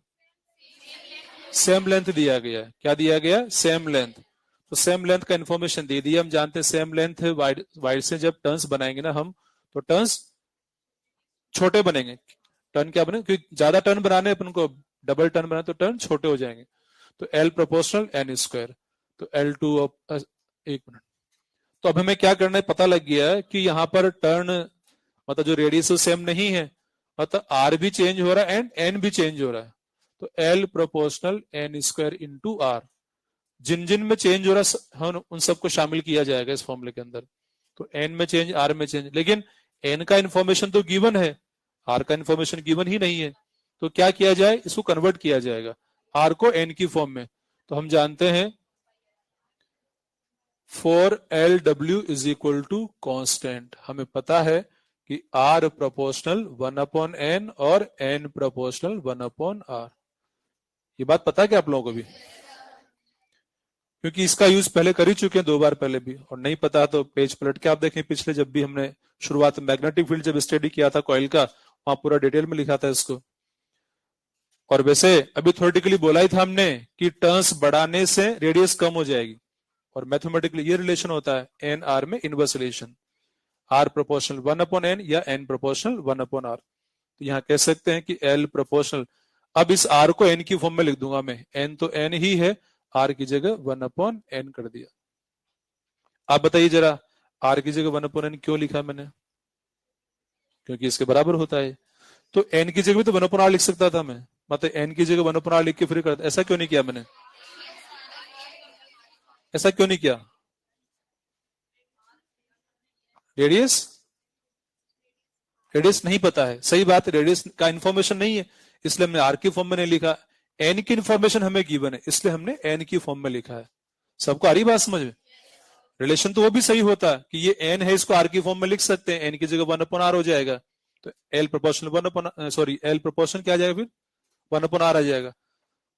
सेम लेंथ दिया गया है। क्या दिया गया? Same length. तो सेम लेंथ का इंफॉर्मेशन दे दिया। हम जानते हैं सेम लेंथ वाइड वाइड से जब टर्न्स बनाएंगे ना हम, तो टर्न्स छोटे बनेंगे। टर्न क्या बने? क्योंकि ज्यादा टर्न बनाने अपन को, डबल टर्न बनाए तो टर्न छोटे हो जाएंगे। तो एल प्रोपोर्शनल एन स्क्वायर। तो एल टू ऑफ, एक मिनट। तो अब हमें क्या करना है, पता लग गया है कि यहाँ पर टर्न मतलब जो रेडियस सेम नहीं है, मतलब आर भी चेंज हो रहा है एंड एन भी चेंज हो रहा है। तो L proportional N square into R, जिन जिन में चेंज हो रहा है हम उन सबको शामिल किया जाएगा इस फॉर्मूले के अंदर। तो एन में चेंज, आर में चेंज, लेकिन एन का इंफॉर्मेशन तो गिवन है, आर का इंफॉर्मेशन गिवन ही नहीं है। तो क्या किया जाए, इसको कन्वर्ट किया जाएगा आर को एन की फॉर्म में। तो हम जानते हैं for L W is equal to constant, हमें पता है कि आर प्रोपोर्शनल 1/n और एन प्रोपोर्शनल 1/r। ये बात पता है क्या आप लोगों को भी? क्योंकि इसका यूज पहले कर ही चुके हैं 2 बार पहले भी, और नहीं पता तो पेज पलट के आप देखें पिछले, जब भी हमने शुरुआत में मैग्नेटिक फील्ड जब स्टडी किया था कॉइल का, वहां पूरा डिटेल में लिखा था इसको। और वैसे अभी थ्योरेटिकली बोला ही था हमने कि टर्न्स बढ़ाने से रेडियस कम हो जाएगी, और मैथमेटिकली ये रिलेशन होता है एन आर में inverse relation, R proportional 1/n या एन प्रोपोर्शनल 1/r। तो यहाँ कह सकते हैं कि एल प्रोपोर्शनल, अब इस आर को एन की फॉर्म में लिख दूंगा मैं, एन तो एन ही है, आर की जगह 1/n कर दिया। आप बताइए जरा, आर की जगह 1/n क्यों लिखा मैंने? क्योंकि इसके बराबर होता है। तो एन की जगह भी तो 1/r लिख सकता था मैं, मतलब एन की जगह 1/r लिख के फिर करता, ऐसा क्यों नहीं किया मैंने? ऐसा क्यों नहीं किया? रेडियस, रेडियस नहीं पता है, सही बात है, रेडियस का इंफॉर्मेशन नहीं है, इसलिए हमने आर की फॉर्म में नहीं लिखा। एन की इंफॉर्मेशन हमें गिवन है, इसलिए हमने एन की फॉर्म में लिखा है। सबको आ रही बात समझ में? रिलेशन तो वो भी सही होता है कि ये एन है, इसको आर की फॉर्म में लिख सकते हैं, एन की जगह 1/r हो जाएगा। तो L proportional 1/, sorry L proportional क्या आ जाएगा फिर? 1/r आ जाएगा।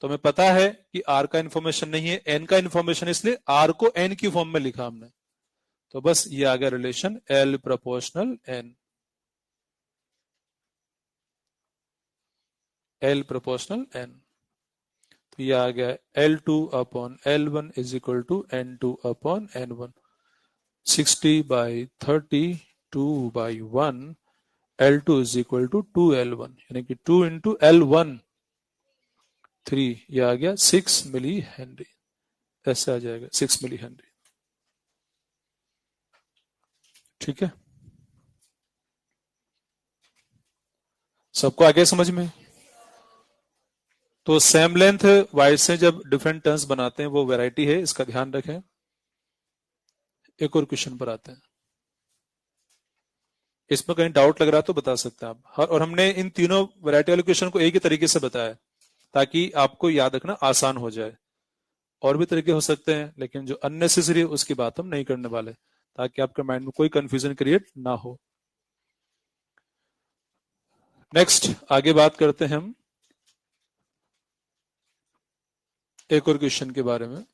तो हमें पता है कि आर का इंफॉर्मेशन नहीं है, एन का इंफॉर्मेशन, इसलिए आर को एन की फॉर्म में लिखा हमने। तो बस ये आ गया relation L proportional N, L proportional N. तो ये आ गया L2/L1 is equal to N2/N1। 60/30 2/1, L2 is equal to 2L1, यानी कि 2 इंटू L1 3, ये आ गया 6 मिली हेनरी। ऐसे आ जाएगा 6 मिली हेनरी। ठीक है, सबको आगे समझ में? तो सेम लेंथ वाइड से जब डिफरेंट टर्न्स बनाते हैं वो वैरायटी है, इसका ध्यान रखें। एक और क्वेश्चन पर आते हैं, इसमें कहीं डाउट लग रहा तो बता सकते हैं आप। और हमने इन तीनों वैरायटी वाले क्वेश्चन को एक ही तरीके से बताया ताकि आपको याद रखना आसान हो जाए। और भी तरीके हो सकते हैं, लेकिन जो अननेसेसरी है उसकी बात हम नहीं करने वाले, ताकि आपके माइंड में कोई कंफ्यूजन क्रिएट ना हो। नेक्स्ट आगे बात करते हैं हम एक और क्वेश्चन के बारे में।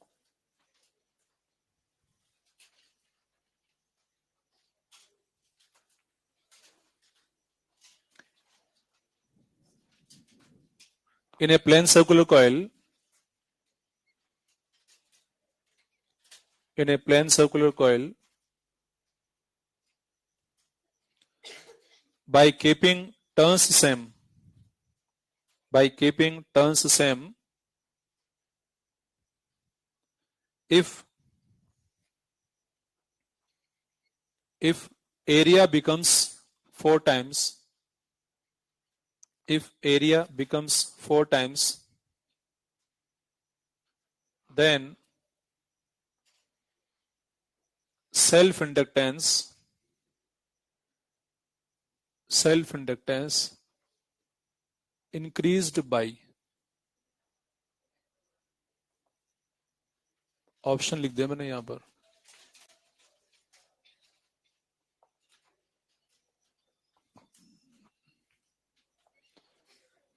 In a plane circular coil, in a plane circular coil, by keeping turns same, by keeping turns same, if area becomes 4 times, if area becomes 4 times, then self inductance increased by, option लिख दिया मैंने यहां पर।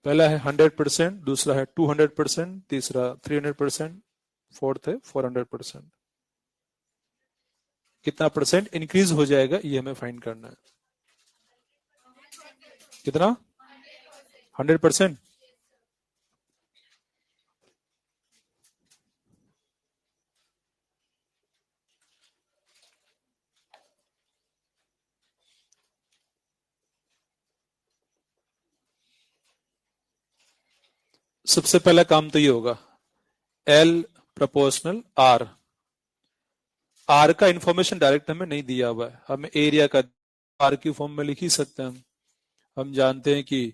पहला है 100%, दूसरा है 200%, तीसरा 300%, फोर्थ है 400%। कितना परसेंट इंक्रीज हो जाएगा, ये हमें फाइंड करना है। कितना? 100%। सबसे पहला काम तो ये होगा, L प्रोपोर्शनल R। R का इंफॉर्मेशन डायरेक्ट हमें नहीं दिया हुआ है, हमें एरिया का R की फॉर्म में लिख ही सकते हैं हम जानते हैं कि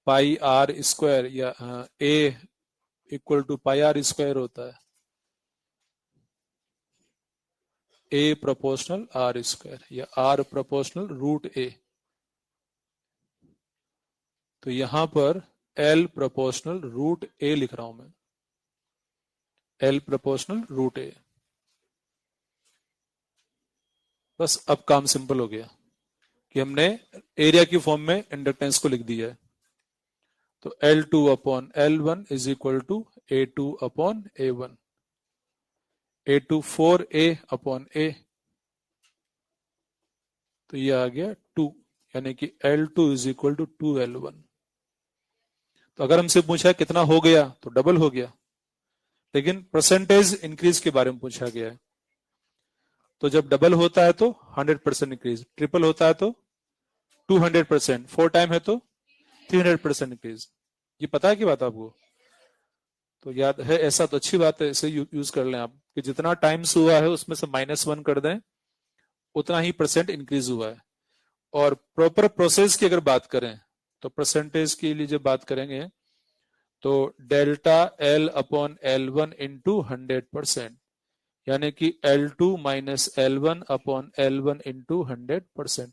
पाई आर स्क्वायर या A equal to pi R square होता है, A प्रोपोर्शनल R स्क्वायर या R प्रोपोर्शनल रूट A। तो यहां पर L प्रोपोर्शनल रूट A लिख रहा हूं मैं, L प्रोपोर्शनल रूट A। बस अब काम सिंपल हो गया कि हमने एरिया की फॉर्म में इंडक्टेंस को लिख दिया है। तो L2 upon L1 is equal to A2 upon A1, A2 4A upon A, तो ये आ गया 2, यानी कि L2 is equal to 2L1। तो अगर हमसे पूछा कितना हो गया तो डबल हो गया, लेकिन परसेंटेज इंक्रीज के बारे में पूछा गया है। तो जब डबल होता है तो 100% इंक्रीज, ट्रिपल होता है तो 200%, 4 टाइम है तो 300% इंक्रीज। ये पता है कि बात आपको? तो याद है ऐसा, तो अच्छी बात है, इसे यूज कर लें आप कि जितना टाइम्स हुआ है उसमें से -1 कर दें, उतना ही परसेंट इंक्रीज हुआ है। और प्रॉपर प्रोसेस की अगर बात करें तो परसेंटेज के लिए जब बात करेंगे तो delta L upon L1 into 100%, यानी कि L2 minus L1 upon L1 into 100%।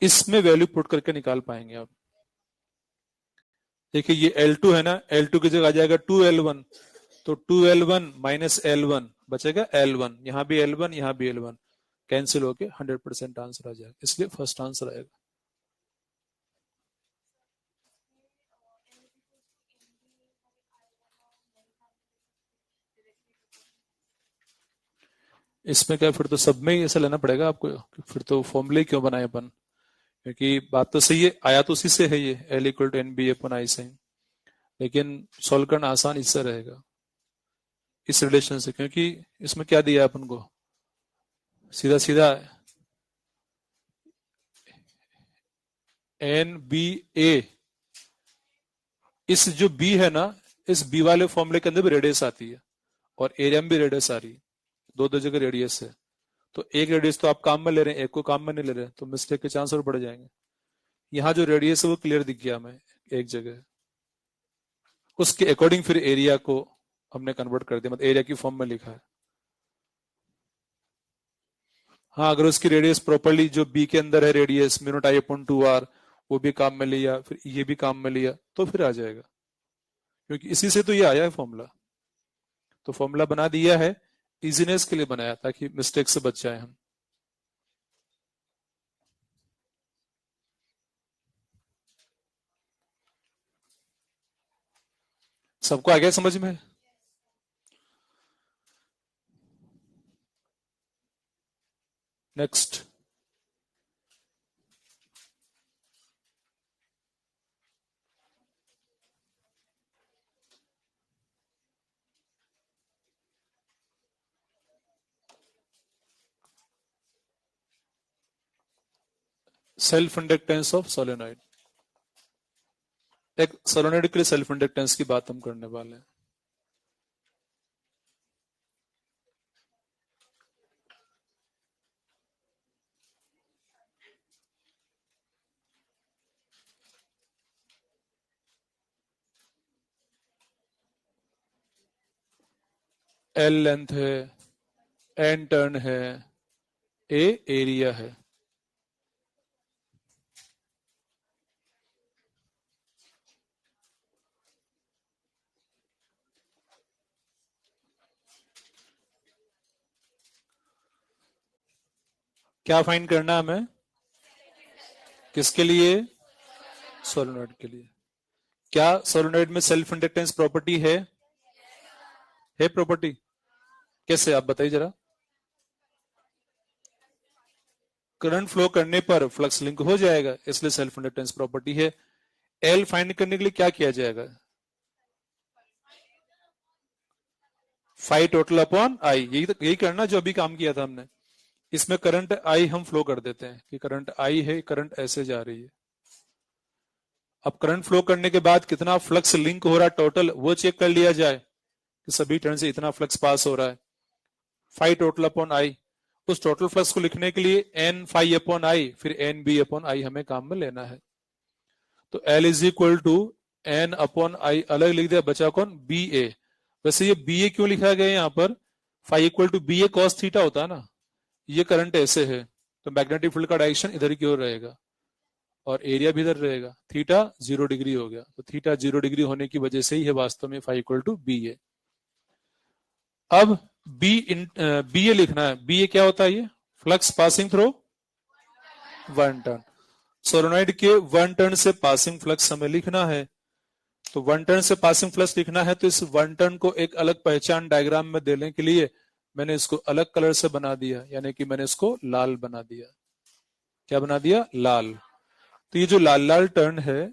इसमें वैल्यू पुट करके निकाल पाएंगे आप। देखिए ये L2 है ना, L2 की जगह आ जाएगा 2L1, तो 2L1 माइनस L1 बचेगा L1, यहां भी L1 यहां भी L1 कैंसिल होके 100% आंसर आ जाएगा, इसलिए फर्स्ट आंसर आएगा। इसमें क्या, फिर तो सब में ही ऐसा लेना पड़ेगा आपको, फिर तो फॉर्मूले क्यों बनाए अपन, क्योंकि बात तो सही है, आया तो उसी से है ये L equal to N B upon I से, लेकिन सॉल्व करना आसान इससे रहेगा, इस रिलेशन से, क्योंकि इसमें क्या दिया अपन को, सीधा सीधा एन बी ए, इस जो बी है ना, इस बी वाले फॉर्मूले के अंदर भी रेडियस आती है और एरिया में भी रेडियस आ रही है, दो दो जगह रेडियस है। तो एक रेडियस तो आप काम में ले रहे हैं, एक को काम में नहीं ले रहे, तो मिस्टेक के चांस और बढ़ जाएंगे। यहाँ जो रेडियस है वो क्लियर दिख गया हमें एक जगह, उसके अकॉर्डिंग फिर एरिया को हमने कन्वर्ट कर दिया, मतलब एरिया की फॉर्म में लिखा है। हाँ, अगर उसकी रेडियस प्रॉपरली जो बी के अंदर है रेडियस म्यू आई अपॉन 2r, वो भी काम में लिया, फिर ये भी काम में लिया, तो फिर आ जाएगा, क्योंकि इसी से तो ये आया है फॉर्मूला। तो फॉर्मूला बना दिया है, इजीनेस के लिए बनाया, ताकि मिस्टेक से बच जाए हम। सबको आ गया समझ में? Next, self inductance of solenoid. एक सोलेनॉइड के लिए सेल्फ इंडक्टेंस की बात हम करने वाले हैं। L लेंथ है, N टर्न है, A एरिया है। क्या फाइंड करना है हमें? किसके लिए? सोलेनॉइड के लिए। क्या सोलेनॉइड में सेल्फ इंडक्टेंस प्रॉपर्टी है प्रॉपर्टी? कैसे, आप बताइए जरा। करंट फ्लो करने पर फ्लक्स लिंक हो जाएगा, इसलिए सेल्फ इंडक्टेंस प्रॉपर्टी है। एल फाइंड करने के लिए क्या किया जाएगा? फाई टोटल अपॉन आई, यही करना जो अभी काम किया था हमने। इसमें करंट आई हम फ्लो कर देते हैं कि करंट आई है, करंट ऐसे जा रही है। अब करंट फ्लो करने के बाद कितना फ्लक्स लिंक हो रहा है टोटल, वो चेक कर लिया जाए कि सभी टर्न से इतना फ्लक्स पास हो रहा है। फाई टोटल अपॉन आई, उस टोटल फ्लक्स को लिखने के लिए एन फाई अपॉन आई, फिर एन बी अपॉन आई हमें काम में लेना है। तो L is equal to N upon I अलग लिख दिया, बचा कौन? B A. वैसे ये बी ए क्यों लिखा गया यहाँ पर? Phi equal to B A cos theta होता है ना। ये करंट ऐसे है तो मैग्नेटिक फील्ड का डायरेक्शन इधर की ओर रहेगा और एरिया भी इधर रहेगा। थीटा 0 डिग्री हो गया, तो थीटा 0 डिग्री होने की वजह से ही है वास्तव में फाई इक्वल टू बी ए। अब बी ए लिखना है। बी ए क्या होता है? ये flux passing through one turn. Solenoid के वन टर्न से पासिंग फ्लक्स हमें लिखना है। तो वन टर्न से पासिंग फ्लक्स लिखना है तो इस वन टर्न को एक अलग पहचान डायग्राम में देने के लिए मैंने इसको अलग कलर से बना दिया, यानी कि मैंने इसको लाल बना दिया। क्या बना दिया? लाल। तो ये जो लाल लाल टर्न है,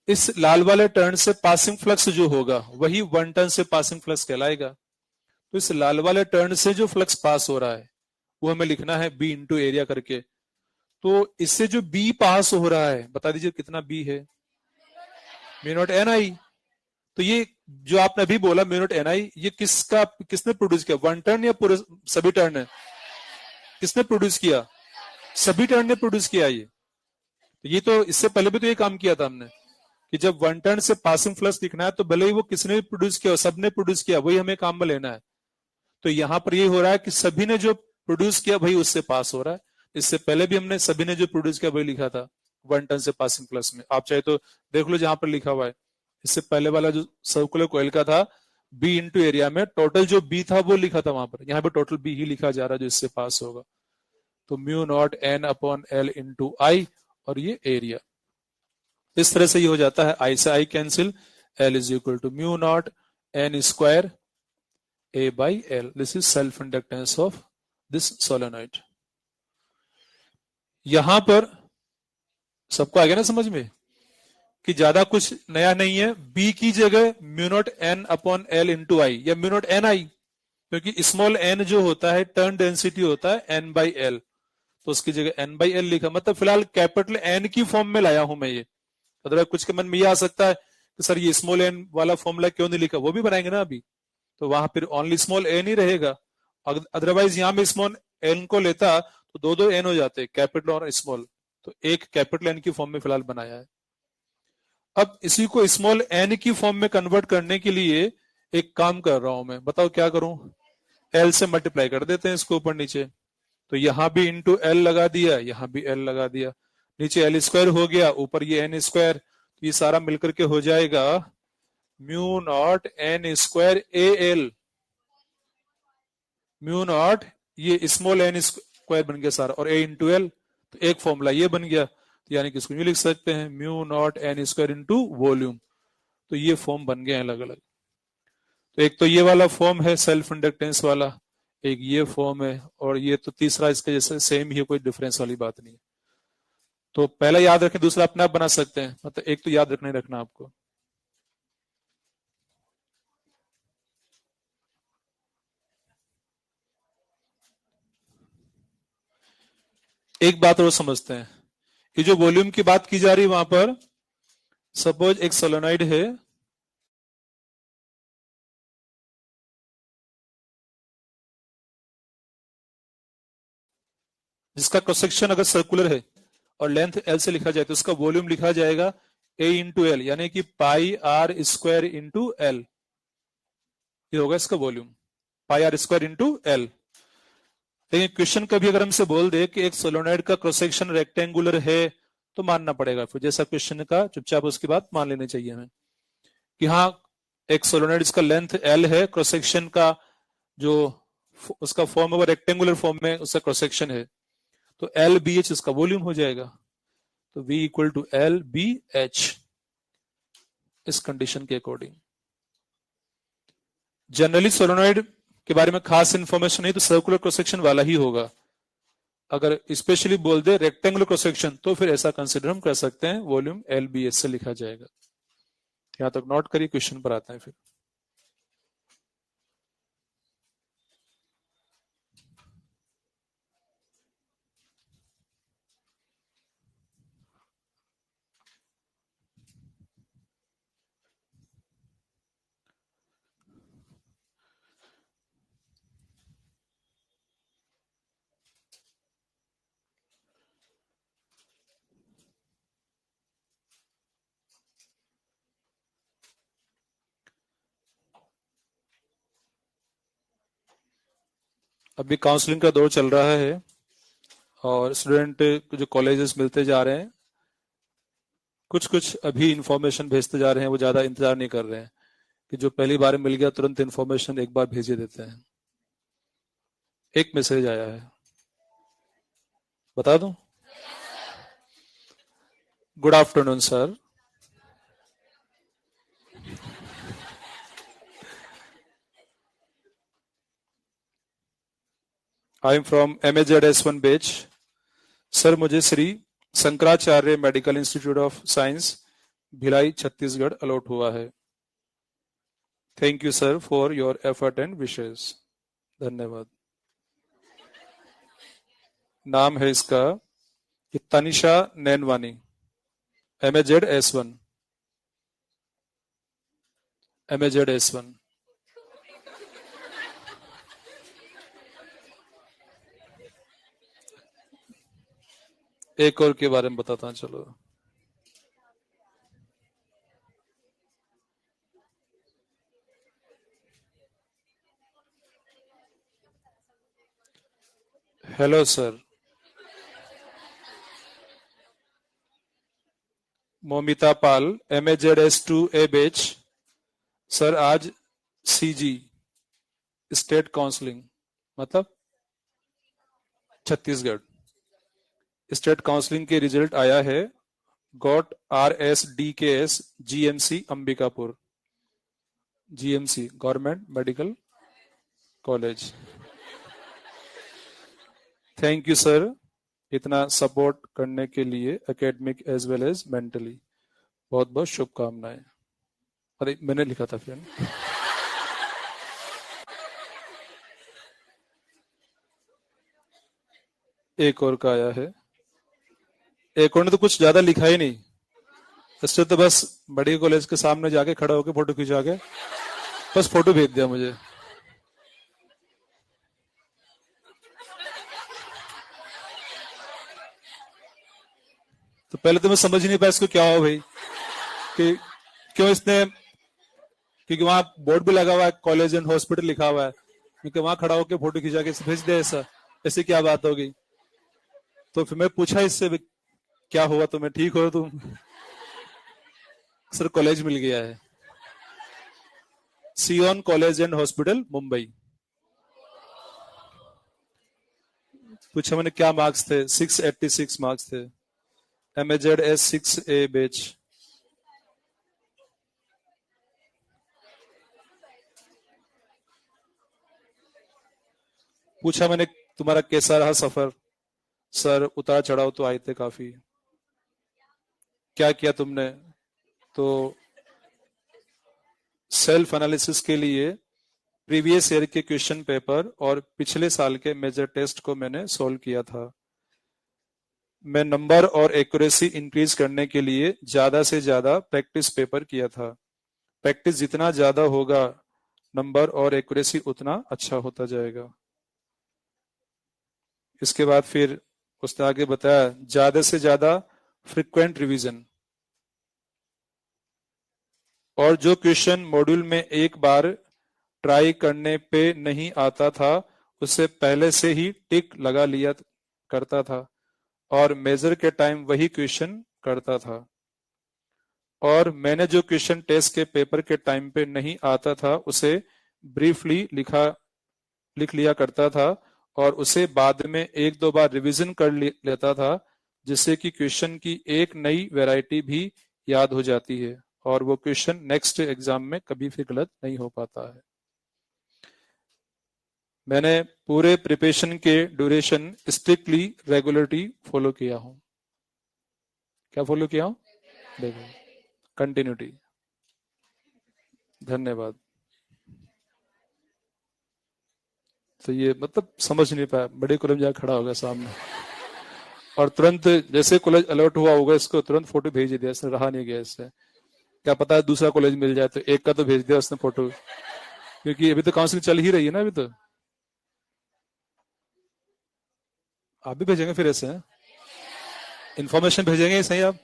इस लाल वाले टर्न से पासिंग फ्लक्स जो होगा वही वन टर्न से पासिंग फ्लक्स कहलाएगा। तो इस लाल वाले टर्न से जो फ्लक्स पास हो रहा है वो हमें लिखना है बी इंटू एरिया करके। तो इससे जो बी पास हो रहा है, बता दीजिए कितना बी है? म्यू नॉट एन आई। तो ये जो आपने अभी बोला म्यू नॉट एन आई, ये किसने प्रोड्यूस किया? वन टर्न या पूरे सभी टर्न है? किसने प्रोड्यूस किया? सभी टर्न ने प्रोड्यूस किया। ये तो इससे पहले भी तो ये काम किया था हमने कि जब वन टर्न से पासिंग फ्लक्स दिखना है तो भले ही वो किसने भी प्रोड्यूस किया, सबने प्रोड्यूस किया, वही हमें काम में लेना है। तो यहां पर ये हो रहा है कि सभी ने जो प्रोड्यूस किया वही उससे पास हो रहा है। इससे पहले भी हमने सभी ने जो प्रोड्यूस किया वही लिखा था वन टर्न से पासिंग फ्लक्स में। आप चाहे तो देख लो जहां पर लिखा हुआ है। इससे पहले वाला जो सर्कुलर कॉइल का था, बी इंटू एरिया में टोटल जो बी था वो लिखा था वहां पर। यहाँ पे टोटल बी ही लिखा जा रहा है जो इससे पास होगा। तो mu not N upon L into I और ये एरिया। इस तरह से ये हो जाता है, आई से I cancel, L is equal to mu not N square A by L. This is self inductance of this solenoid. यहां पर सबको आ गया ना समझ में कि ज्यादा कुछ नया नहीं है। बी की जगह mu not N upon L into I या म्यू नॉट एन आई, क्योंकि स्मॉल एन जो होता है टर्न डेंसिटी होता है एन बाई एल, तो उसकी जगह एन बाई एल लिखा। मतलब फिलहाल कैपिटल एन की फॉर्म में लाया हूं मैं ये। अदरवाइज कुछ के मन में ये आ सकता है कि सर ये स्मॉल एन वाला फॉर्मूला क्यों नहीं लिखा, वो भी बनाएंगे ना अभी। तो वहां फिर ओनली स्मॉल एन ही रहेगा। अदरवाइज यहां में स्मॉल एन को लेता तो दो दो एन हो जाते, कैपिटल और स्मॉल। तो एक कैपिटल एन की फॉर्म में फिलहाल बनाया है। अब इसी को स्मॉल एन की फॉर्म में कन्वर्ट करने के लिए एक काम कर रहा हूं मैं। बताओ क्या करूं? एल से मल्टीप्लाई कर देते हैं इसको ऊपर नीचे। तो यहां भी इंटू एल लगा दिया, यहां भी एल लगा दिया, नीचे एल स्क्वायर हो गया, ऊपर ये एन स्क्वायर। तो ये सारा मिलकर के हो जाएगा mu naught N square A L. Mu naught ये स्मॉल एन स्क्वायर बन गया सारा और ए इंटू एल। तो एक फॉर्मूला ये बन गया। तो यानी कि इसको ये लिख सकते हैं mu naught N square into volume. तो ये फॉर्म बन गए अलग अलग। तो एक तो ये वाला फॉर्म है सेल्फ इंडक्टेंस वाला, एक ये फॉर्म है, और ये तो तीसरा इसके जैसे सेम ही है, कोई डिफरेंस वाली बात नहीं है। तो पहला याद रखें, दूसरा अपने आप बना सकते हैं। मतलब एक तो याद रखना ही रखना आपको। एक बात और समझते हैं, ये जो वॉल्यूम की बात की जा रही है वहां पर सपोज एक सोलेनॉइड है, जिसका क्रॉस सेक्शन अगर सर्कुलर है और लेंथ एल से लिखा जाए तो उसका वॉल्यूम लिखा जाएगा ए इंटू एल, यानी कि pi R square into L. ये होगा इसका volume, pi R square into L. लेकिन क्वेश्चन कभी अगर हमसे बोल दे कि एक सोलेनॉइड का क्रॉस सेक्शन रेक्टेंगुलर है तो मानना पड़ेगा फिर, जैसा क्वेश्चन का चुपचाप उसकी बात मान लेनी चाहिए हमें कि हाँ एक सोलेनॉइड इसका लेंथ एल है, क्रॉस सेक्शन का जो उसका फॉर्म है वो रेक्टेंगुलर फॉर्म में उसका क्रॉस सेक्शन है, तो एल बी एच इसका वॉल्यूम हो जाएगा। तो V equal to L B H इस कंडीशन के अकॉर्डिंग। जनरली सोलेनॉइड के बारे में खास इंफॉर्मेशन नहीं तो सर्कुलर क्रॉस सेक्शन वाला ही होगा। अगर स्पेशली बोल दे रेक्टेंगुलर क्रॉस सेक्शन तो फिर ऐसा कंसिडर हम कर सकते हैं, वॉल्यूम LBS से लिखा जाएगा। यहां तक नोट करिए, क्वेश्चन पर आते हैं फिर। अभी काउंसलिंग का दौर चल रहा है और स्टूडेंट जो कॉलेजेस मिलते जा रहे हैं, कुछ कुछ अभी इंफॉर्मेशन भेजते जा रहे हैं, वो ज्यादा इंतजार नहीं कर रहे हैं कि जो पहली बार मिल गया तुरंत इंफॉर्मेशन एक बार भेजे देते हैं। एक मैसेज आया है, बता दूं? Good afternoon sir, I am from MAZS1 बैच। सर मुझे Shri Shankaracharya medical institute of science Bhilai Chhattisgarh allot हुआ है। Thank you sir for your effort and wishes. धन्यवाद। नाम है इसका तनिषा नैनवानी, MAZS1। MAZS1। एक और के बारे में बताता हूं, चलो। Hello sir, Momita Pal, MAZS2A batch. Sir आज CG स्टेट काउंसलिंग, मतलब छत्तीसगढ़ स्टेट काउंसलिंग के रिजल्ट आया है। Got RSDKS GMC Ambikapur, GMC government medical college. Thank you sir, इतना सपोर्ट करने के लिए academic as well as mentally. बहुत बहुत शुभकामनाएं। अरे मैंने लिखा था फिर। एक और का आया है, एक और ने तो कुछ ज्यादा लिखा ही नहीं, इससे तो बस बड़ी कॉलेज के सामने जाके खड़ा होकर फोटो खिंचा के बस फोटो भेज दिया मुझे। तो पहले तो मैं समझ ही नहीं पाया इसको क्या हुआ भाई, कि क्यों इसने, क्योंकि वहां बोर्ड भी लगा हुआ है, कॉलेज एंड हॉस्पिटल लिखा हुआ है, क्योंकि वहां खड़ा होकर फोटो खिंचा के भेज दे, ऐसा ऐसी क्या बात होगी। तो फिर मैं पूछा इससे भी, क्या हुआ तुम्हें, ठीक हो तुम? सर कॉलेज मिल गया है, सियोन कॉलेज एंड हॉस्पिटल मुंबई। पूछा मैंने क्या मार्क्स थे, 686 मार्क्स थे। MAZS6A batch. पूछा मैंने तुम्हारा कैसा रहा सफर। सर उतार चढ़ाव तो आए थे काफी। क्या किया तुमने? तो सेल्फ एनालिसिस के लिए प्रीवियस ईयर के क्वेश्चन पेपर और पिछले साल के मेजर टेस्ट को मैंने सॉल्व किया था। मैं नंबर और एक्यूरेसी इंक्रीज करने के लिए ज्यादा से ज्यादा प्रैक्टिस पेपर किया था। प्रैक्टिस जितना ज्यादा होगा, नंबर और एक्यूरेसी उतना अच्छा होता जाएगा। इसके बाद फिर उसने आगे बताया, ज्यादा से ज्यादा फ्रिक्वेंट रिवीजन, और जो क्वेश्चन मॉड्यूल में एक बार ट्राई करने पे नहीं आता था उसे पहले से ही टिक लगा लिया करता था और मेजर के टाइम वही क्वेश्चन करता था। और मैंने जो क्वेश्चन टेस्ट के पेपर के टाइम पे नहीं आता था उसे ब्रीफली लिख लिया करता था और उसे बाद में एक दो बार रिवीजन कर लेता था, जिससे कि क्वेश्चन की एक नई वैरायटी भी याद हो जाती है और वो क्वेश्चन नेक्स्ट एग्जाम में कभी भी गलत नहीं हो पाता है। मैंने पूरे प्रिपरेशन के ड्यूरेशन स्ट्रिक्टली रेगुलरिटी फॉलो किया हूं। क्या फॉलो किया हूं? देखो, कंटिन्यूटी। धन्यवाद। तो ये मतलब समझ नहीं पाया, बड़े कॉलेज में जाकर खड़ा हो गया सामने और तुरंत जैसे कॉलेज अलर्ट हुआ होगा इसको तुरंत फोटो भेज दिया, इसने रहा नहीं गया इससे। क्या पता है दूसरा कॉलेज मिल जाए, तो एक का तो भेज दिया उसने फोटो, क्योंकि अभी तो काउंसलिंग चल ही रही है ना अभी तो। आप भी भेजेंगे फिर ऐसे? इन्फॉर्मेशन भेजेंगे सही आप?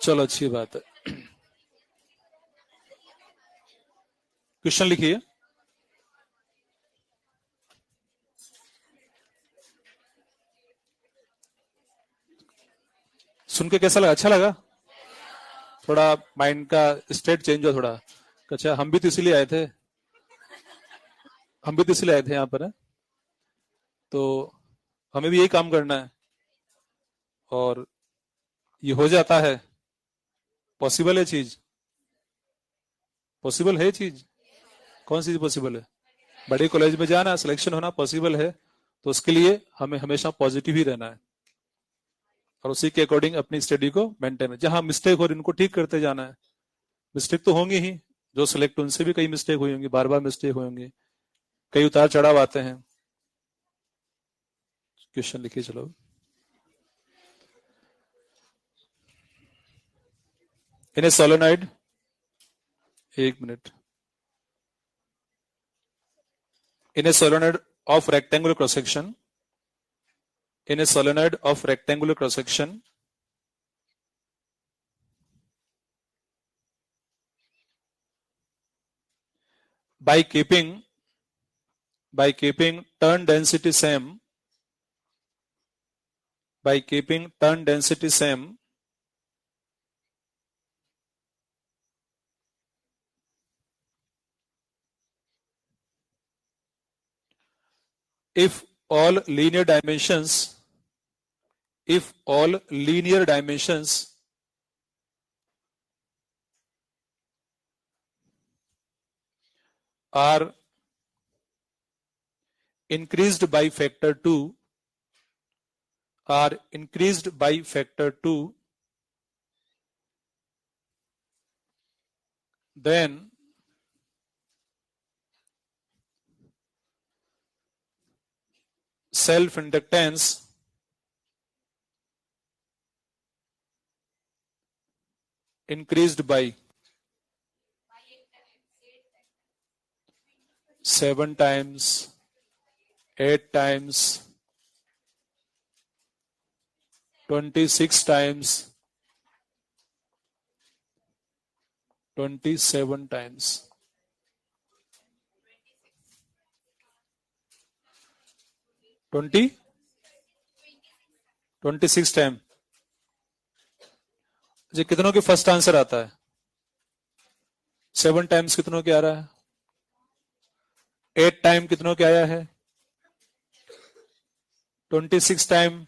चलो अच्छी बात है। क्वेश्चन लिखिए। सुन के कैसा लगा? अच्छा लगा? थोड़ा माइंड का स्टेट चेंज हुआ थोड़ा। अच्छा, हम भी तो इसीलिए आए थे, हम भी तो इसीलिए आए थे यहाँ पर है? तो हमें भी यही काम करना है और ये हो जाता है। पॉसिबल है चीज? पॉसिबल है चीज? कौन सी चीज पॉसिबल है? बड़े कॉलेज में जाना, सिलेक्शन होना पॉसिबल है, तो उसके लिए हमें हमेशा पॉजिटिव ही रहना है और उसी के अकॉर्डिंग अपनी स्टडी को मेंटेन, जहां मिस्टेक हो रही इनको ठीक करते जाना है। मिस्टेक तो होंगी ही, जो सिलेक्ट उनसे भी कई मिस्टेक हुई होंगी, बार बार मिस्टेक हुई होंगी, कई उतार चढ़ाव आते हैं। क्वेश्चन लिखिए चलो। इन ए सोलेनॉइड, एक minute. In A solenoid of rectangular cross section, in a solenoid of rectangular cross section, by keeping turn density same, by keeping turn density same, if all linear dimensions, if all linear dimensions are increased by factor 2, are increased by factor 2, then self inductance increased by 7 times, 8 times, 26 times, 27 times. 26 time. जी, कितनों के first answer आता है? 7 times कितनों के आ रहा है? 8 time कितनों के आया है? 26 टाइम,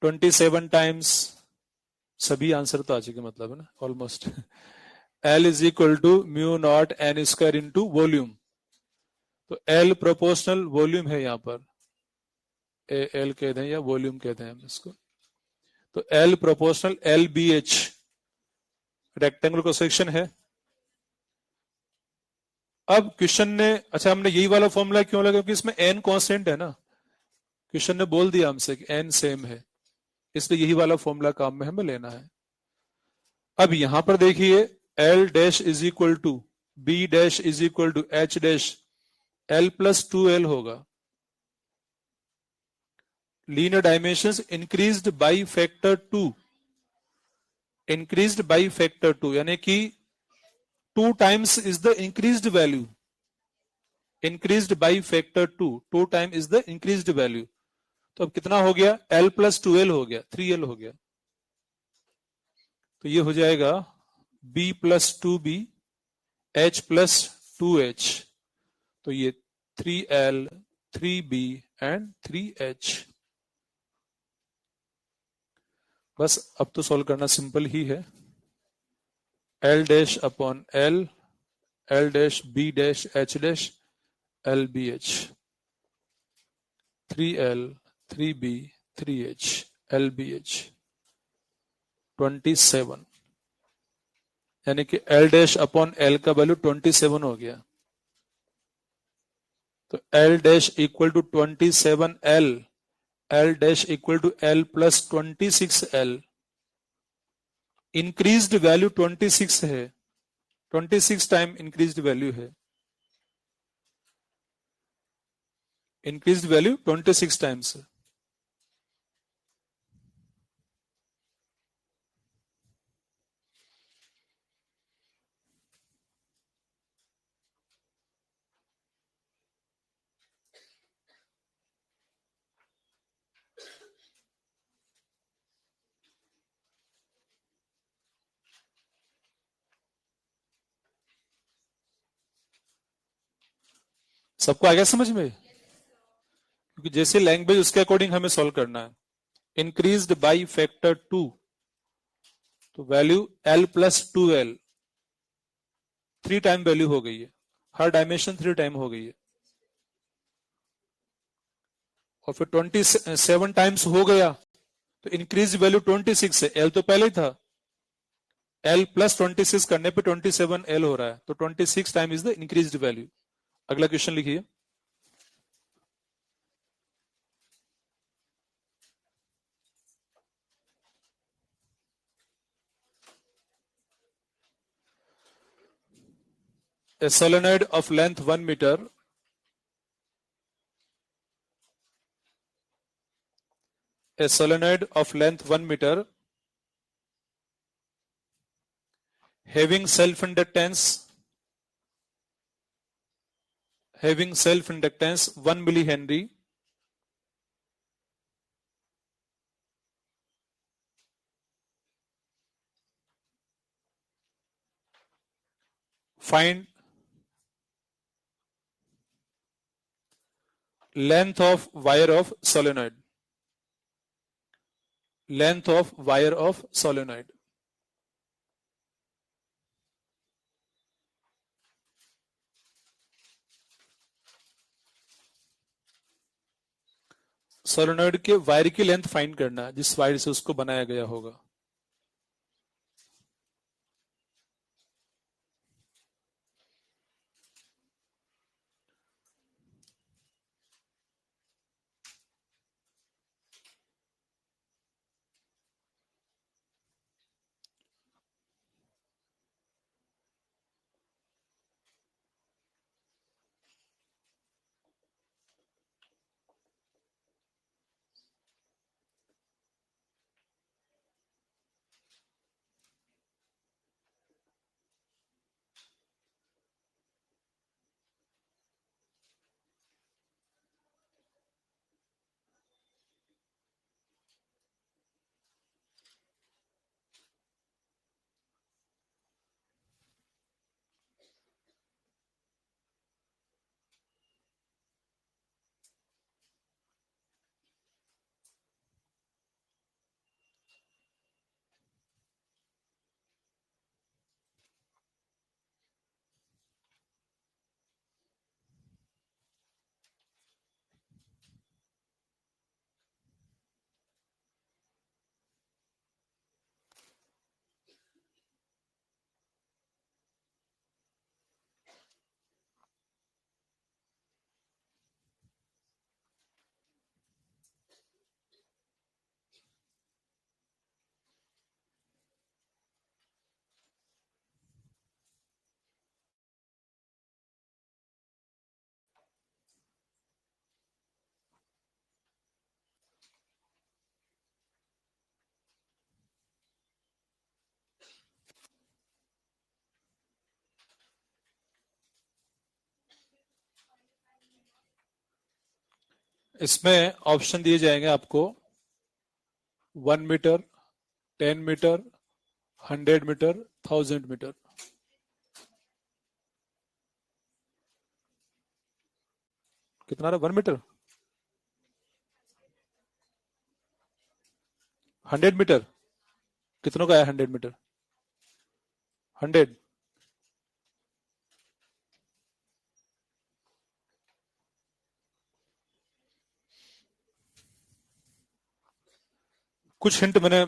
27 टाइम्स, सभी आंसर तो आ चुके मतलब है ना almost. L is equal to mu not N square into volume. तो L प्रोपोर्शनल वॉल्यूम है यहाँ पर, एल कहते हैं या वॉल्यूम कहते हैं हम इसको। तो L proportional LBH rectangular cross section है। अब क्वेश्चन ने, अच्छा हमने यही वाला फॉर्मूला क्यों लगा? क्योंकि इसमें n कांस्टेंट है ना, क्वेश्चन ने बोल दिया हमसे कि n सेम है, इसलिए यही वाला फॉर्मूला काम में हमें लेना है। अब यहां पर देखिए, L dash is equal to B dash is equal to H dash, L plus 2L होगा। Linear dimensions increased by factor 2, increased by factor 2 यानी कि 2 times is the increased value, increased by factor 2, 2 time is the increased value. तो अब कितना हो गया? L plus 2L हो गया, 3L हो गया। तो ये हो जाएगा B plus 2B, H plus 2H। तो ये 3L, 3B एंड 3H। बस अब तो सॉल्व करना सिंपल ही है। L dash upon L, L dash B dash H dash LBH 3L 3B 3H LBH 27, यानी कि L डैश अपॉन L का वैल्यू 27 हो गया। तो L dash equal to 27L, L dash equal to L plus 26L। Increased value 26 है, 26 time increased value है, increased value 26 times है। सबको आ गया समझ में? क्योंकि जैसे लैंग्वेज उसके अकॉर्डिंग हमें सॉल्व करना है। इंक्रीज्ड बाई फैक्टर 2, तो value L plus 2L, 3 time value हो गई है, हर डायमेंशन 3 टाइम हो गई है। और फिर 27 टाइम्स हो गया तो इंक्रीज वैल्यू 26 है, L तो पहले ही था, L प्लस 26 करने पे 27L हो रहा है, तो 26 time is the increased value. अगला क्वेश्चन लिखिए। A solenoid of length 1 meter a solenoid of length 1 meter having self-inductance 1 millihenry find length of wire of solenoid, length of wire of solenoid। Solenoid के wire की length find करना है जिस wire से उसको बनाया गया होगा। इसमें ऑप्शन दिए जाएंगे आपको 1 मीटर, 10 मीटर, 100 मीटर, 1000 मीटर। कितना रहा? 1 मीटर, 100 मीटर। कितनों का है 100 मीटर? 100। कुछ हिंट मैंने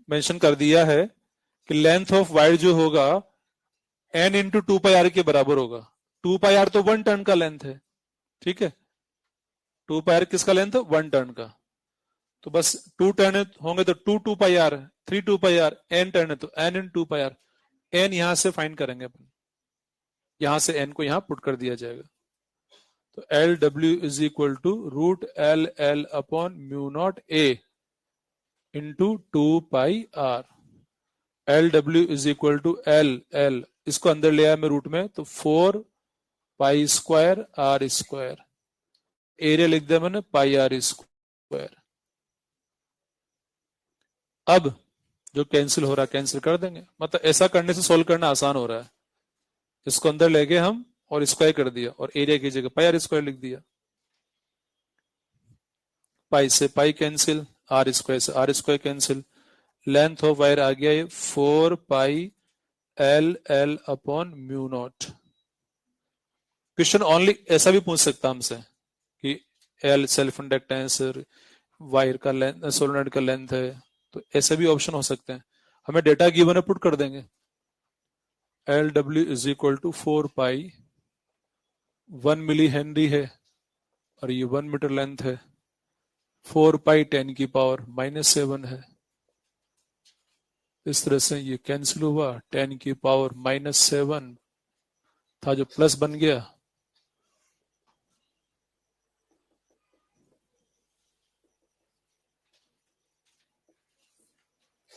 मेंशन कर दिया है कि लेंथ ऑफ वायर जो होगा n into two pi R के बराबर होगा। टू पाई आर तो 1 टर्न का लेंथ है, ठीक है। टू पाई आर किसका लेंथ है? 1 टर्न का। तो बस 2 टर्न होंगे तो 2 pi R, 3 2 pi R, n turn है तो n in 2 pi R. n यहां से फाइंड करेंगे अपन, यहां से n को यहां पुट कर दिया जाएगा। तो L W is equal to root L L upon mu naught A into 2 pi R. L W is equal to L L, इसको अंदर ले आया मैं रूट में, तो 4 pi square R square. Area लिख दिया मैंने पाई आर स्क्वायर। अब जो कैंसिल हो रहा है कैंसिल कर देंगे, मतलब ऐसा करने से सोल्व करना आसान हो रहा है। इसको अंदर ले गए हम और स्क्वायर कर दिया और एरिया की जगह पाई आर स्क्वायर लिख दिया। पाई से पाई कैंसिल, आर स्क्वायर से R square cancel. Length of wire आ गया ये 4 pi L L upon mu not. Question only ऐसा भी पूछ सकता हमसे कि एल सेल्फ इंडक्टेंस, वायर का लेंथ, सोलेनोइड का लेंथ है, तो ऐसे भी ऑप्शन हो सकते हैं। हमें डेटा गिवन है, पुट कर देंगे। L W is equal to 4 pi, 1 milli henry है और ये 1 मीटर लेंथ है। 4 पाई 10 की पावर -7 है। इस तरह से ये कैंसिल हुआ, 10 की पावर -7 था जो प्लस बन गया।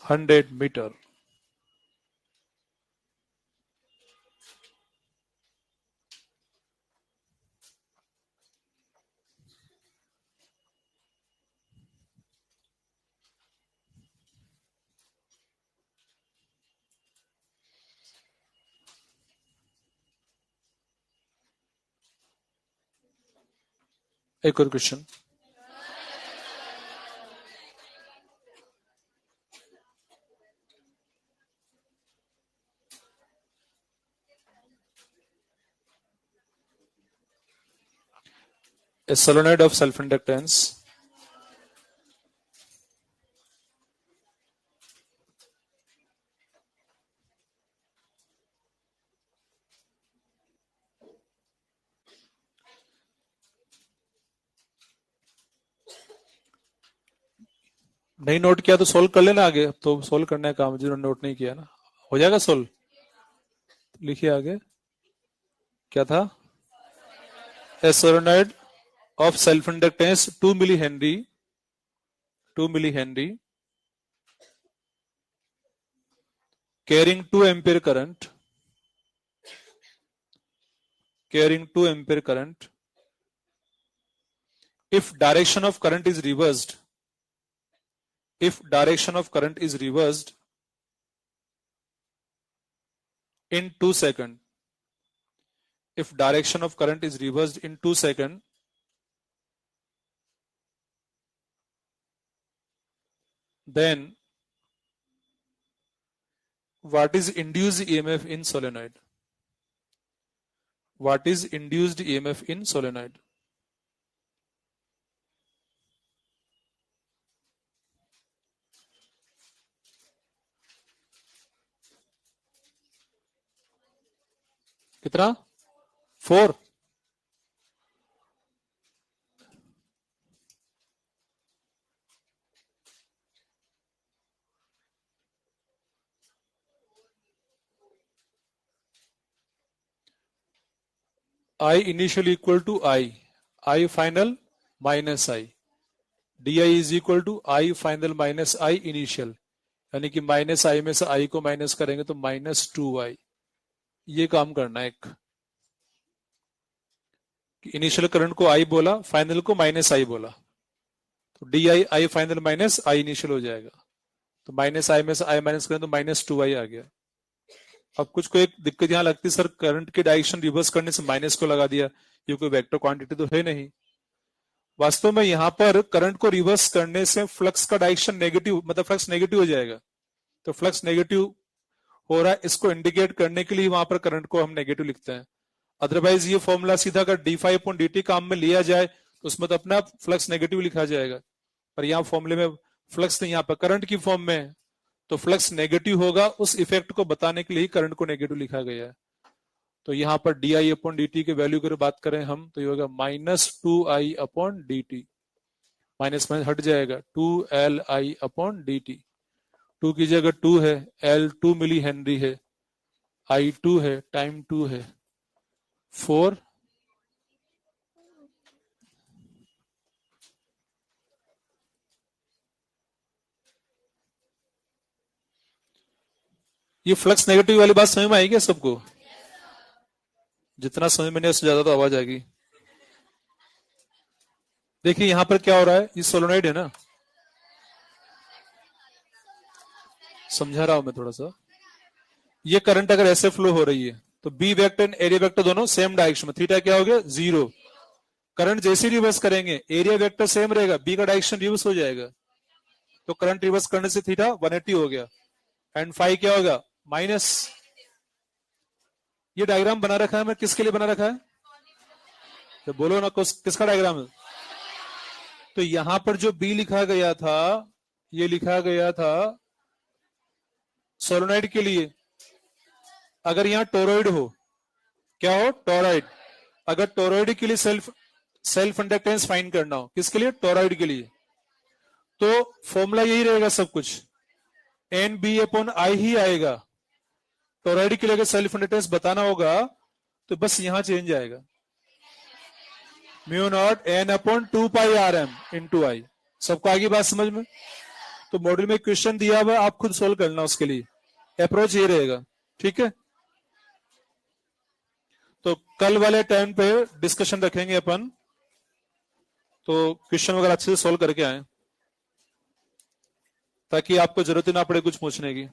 Hundred metre. एक और question. A solenoid of self-inductance नहीं नोट किया तो सोल्व कर लेना आगे, तो सोल्व करने का काम जिन्होंने नोट नहीं किया ना, हो जाएगा सोल्व। लिखिए आगे क्या था। A solenoid of self-inductance 2 millihenry, 2 millihenry carrying 2 ampere current, carrying 2 ampere current. If direction of current is reversed, if direction of current is reversed in 2 seconds, if direction of current is reversed in 2 seconds, then what is induced EMF in solenoid? What is induced EMF in solenoid? कितना? 4। I initial equal to I final minus I, di is equal to I final minus I initial, यानी कि minus आई में से आई को minus करेंगे तो -2i। ये काम करना है एक, इनिशियल करंट को आई बोला, फाइनल को -i बोला, तो D I I final minus I initial हो जाएगा। तो माइनस आई में से आई माइनस करें तो -2i आ गया। अब कुछ को एक दिक्कत यहां लगती है, सर करंट की डायरेक्शन रिवर्स करने से माइनस को लगा दिया, ये कोई वेक्टर क्वांटिटी तो है नहीं। वास्तव में यहां पर करंट को रिवर्स करने से फ्लक्स का डायरेक्शन नेगेटिव, मतलब फ्लक्स नेगेटिव हो जाएगा। तो फ्लक्स नेगेटिव हो रहा है, इसको इंडिकेट करने के लिए वहां पर करंट को हम नेगेटिव लिखते हैं। अदरवाइज ये फॉर्मूला सीधा अगर d5/dt काम में लिया जाए तो उसमें तो अपना फ्लक्स नेगेटिव लिखा जाएगा, पर यहाँ फॉर्मूले में फ्लक्स यहाँ पर करंट की फॉर्म में है, तो फ्लक्स नेगेटिव होगा, उस इफेक्ट को बताने के लिए ही करंट को नेगेटिव लिखा गया है। तो यहाँ पर D I upon D T के वैल्यू की बात करें हम, तो ये होगा -2i upon D T, minus minus हट जाएगा, 2li अपॉन डी टी। 2 की जगह 2 है, L 2 मिली हेनरी है, I 2 है, टाइम 2 है, 4 ये फ्लक्स नेगेटिव वाली बात समझ में आई क्या सबको? जितना समझ में नहीं उससे ज्यादा तो आवाज आएगी। देखिए यहां पर क्या हो रहा है, ये सोलोनॉइड है ना, समझा रहा हूं मैं थोड़ा सा। ये करंट अगर ऐसे फ्लो हो रही है तो B vector and area vector दोनों सेम डायरेक्शन में, थीटा क्या हो गया 0। करंट जैसे रिवर्स करेंगे एरिया वेक्टर सेम रहेगा, बी का डायरेक्शन रिवर्स हो जाएगा, तो करंट रिवर्स करने से थीटा 180 हो गया, एंड फाई क्या होगा माइनस। ये डायग्राम बना रखा है मैं, किसके लिए बना रखा है? तो बोलो ना किसका डायग्राम है? तो यहां पर जो बी लिखा गया था, ये लिखा गया था सोलोनॉइड के लिए। अगर यहां टोरॉइड हो, क्या हो टोरॉइड, अगर टोरॉइड के लिए सेल्फ इंडक्टेंस फाइंड करना हो, किसके लिए? टोरॉइड के लिए, तो फॉर्मूला यही रहेगा सब कुछ, एन बी अपॉन आई ही आएगा। टोरॉइड के लिए अगर सेल्फ इंडक्टेंस बताना होगा तो बस यहां चेंज आएगा, mu not N upon 2 pi R M into I. सबको आगे बात समझ में? तो मॉड्यूल में क्वेश्चन दिया हुआ, आप खुद सोल्व करना, उसके लिए अप्रोच ये रहेगा, ठीक है? तो कल वाले टाइम पे डिस्कशन रखेंगे अपन, तो क्वेश्चन वगैरह अच्छे से सोल्व करके आए, ताकि आपको जरूरत ही ना पड़े कुछ पूछने की।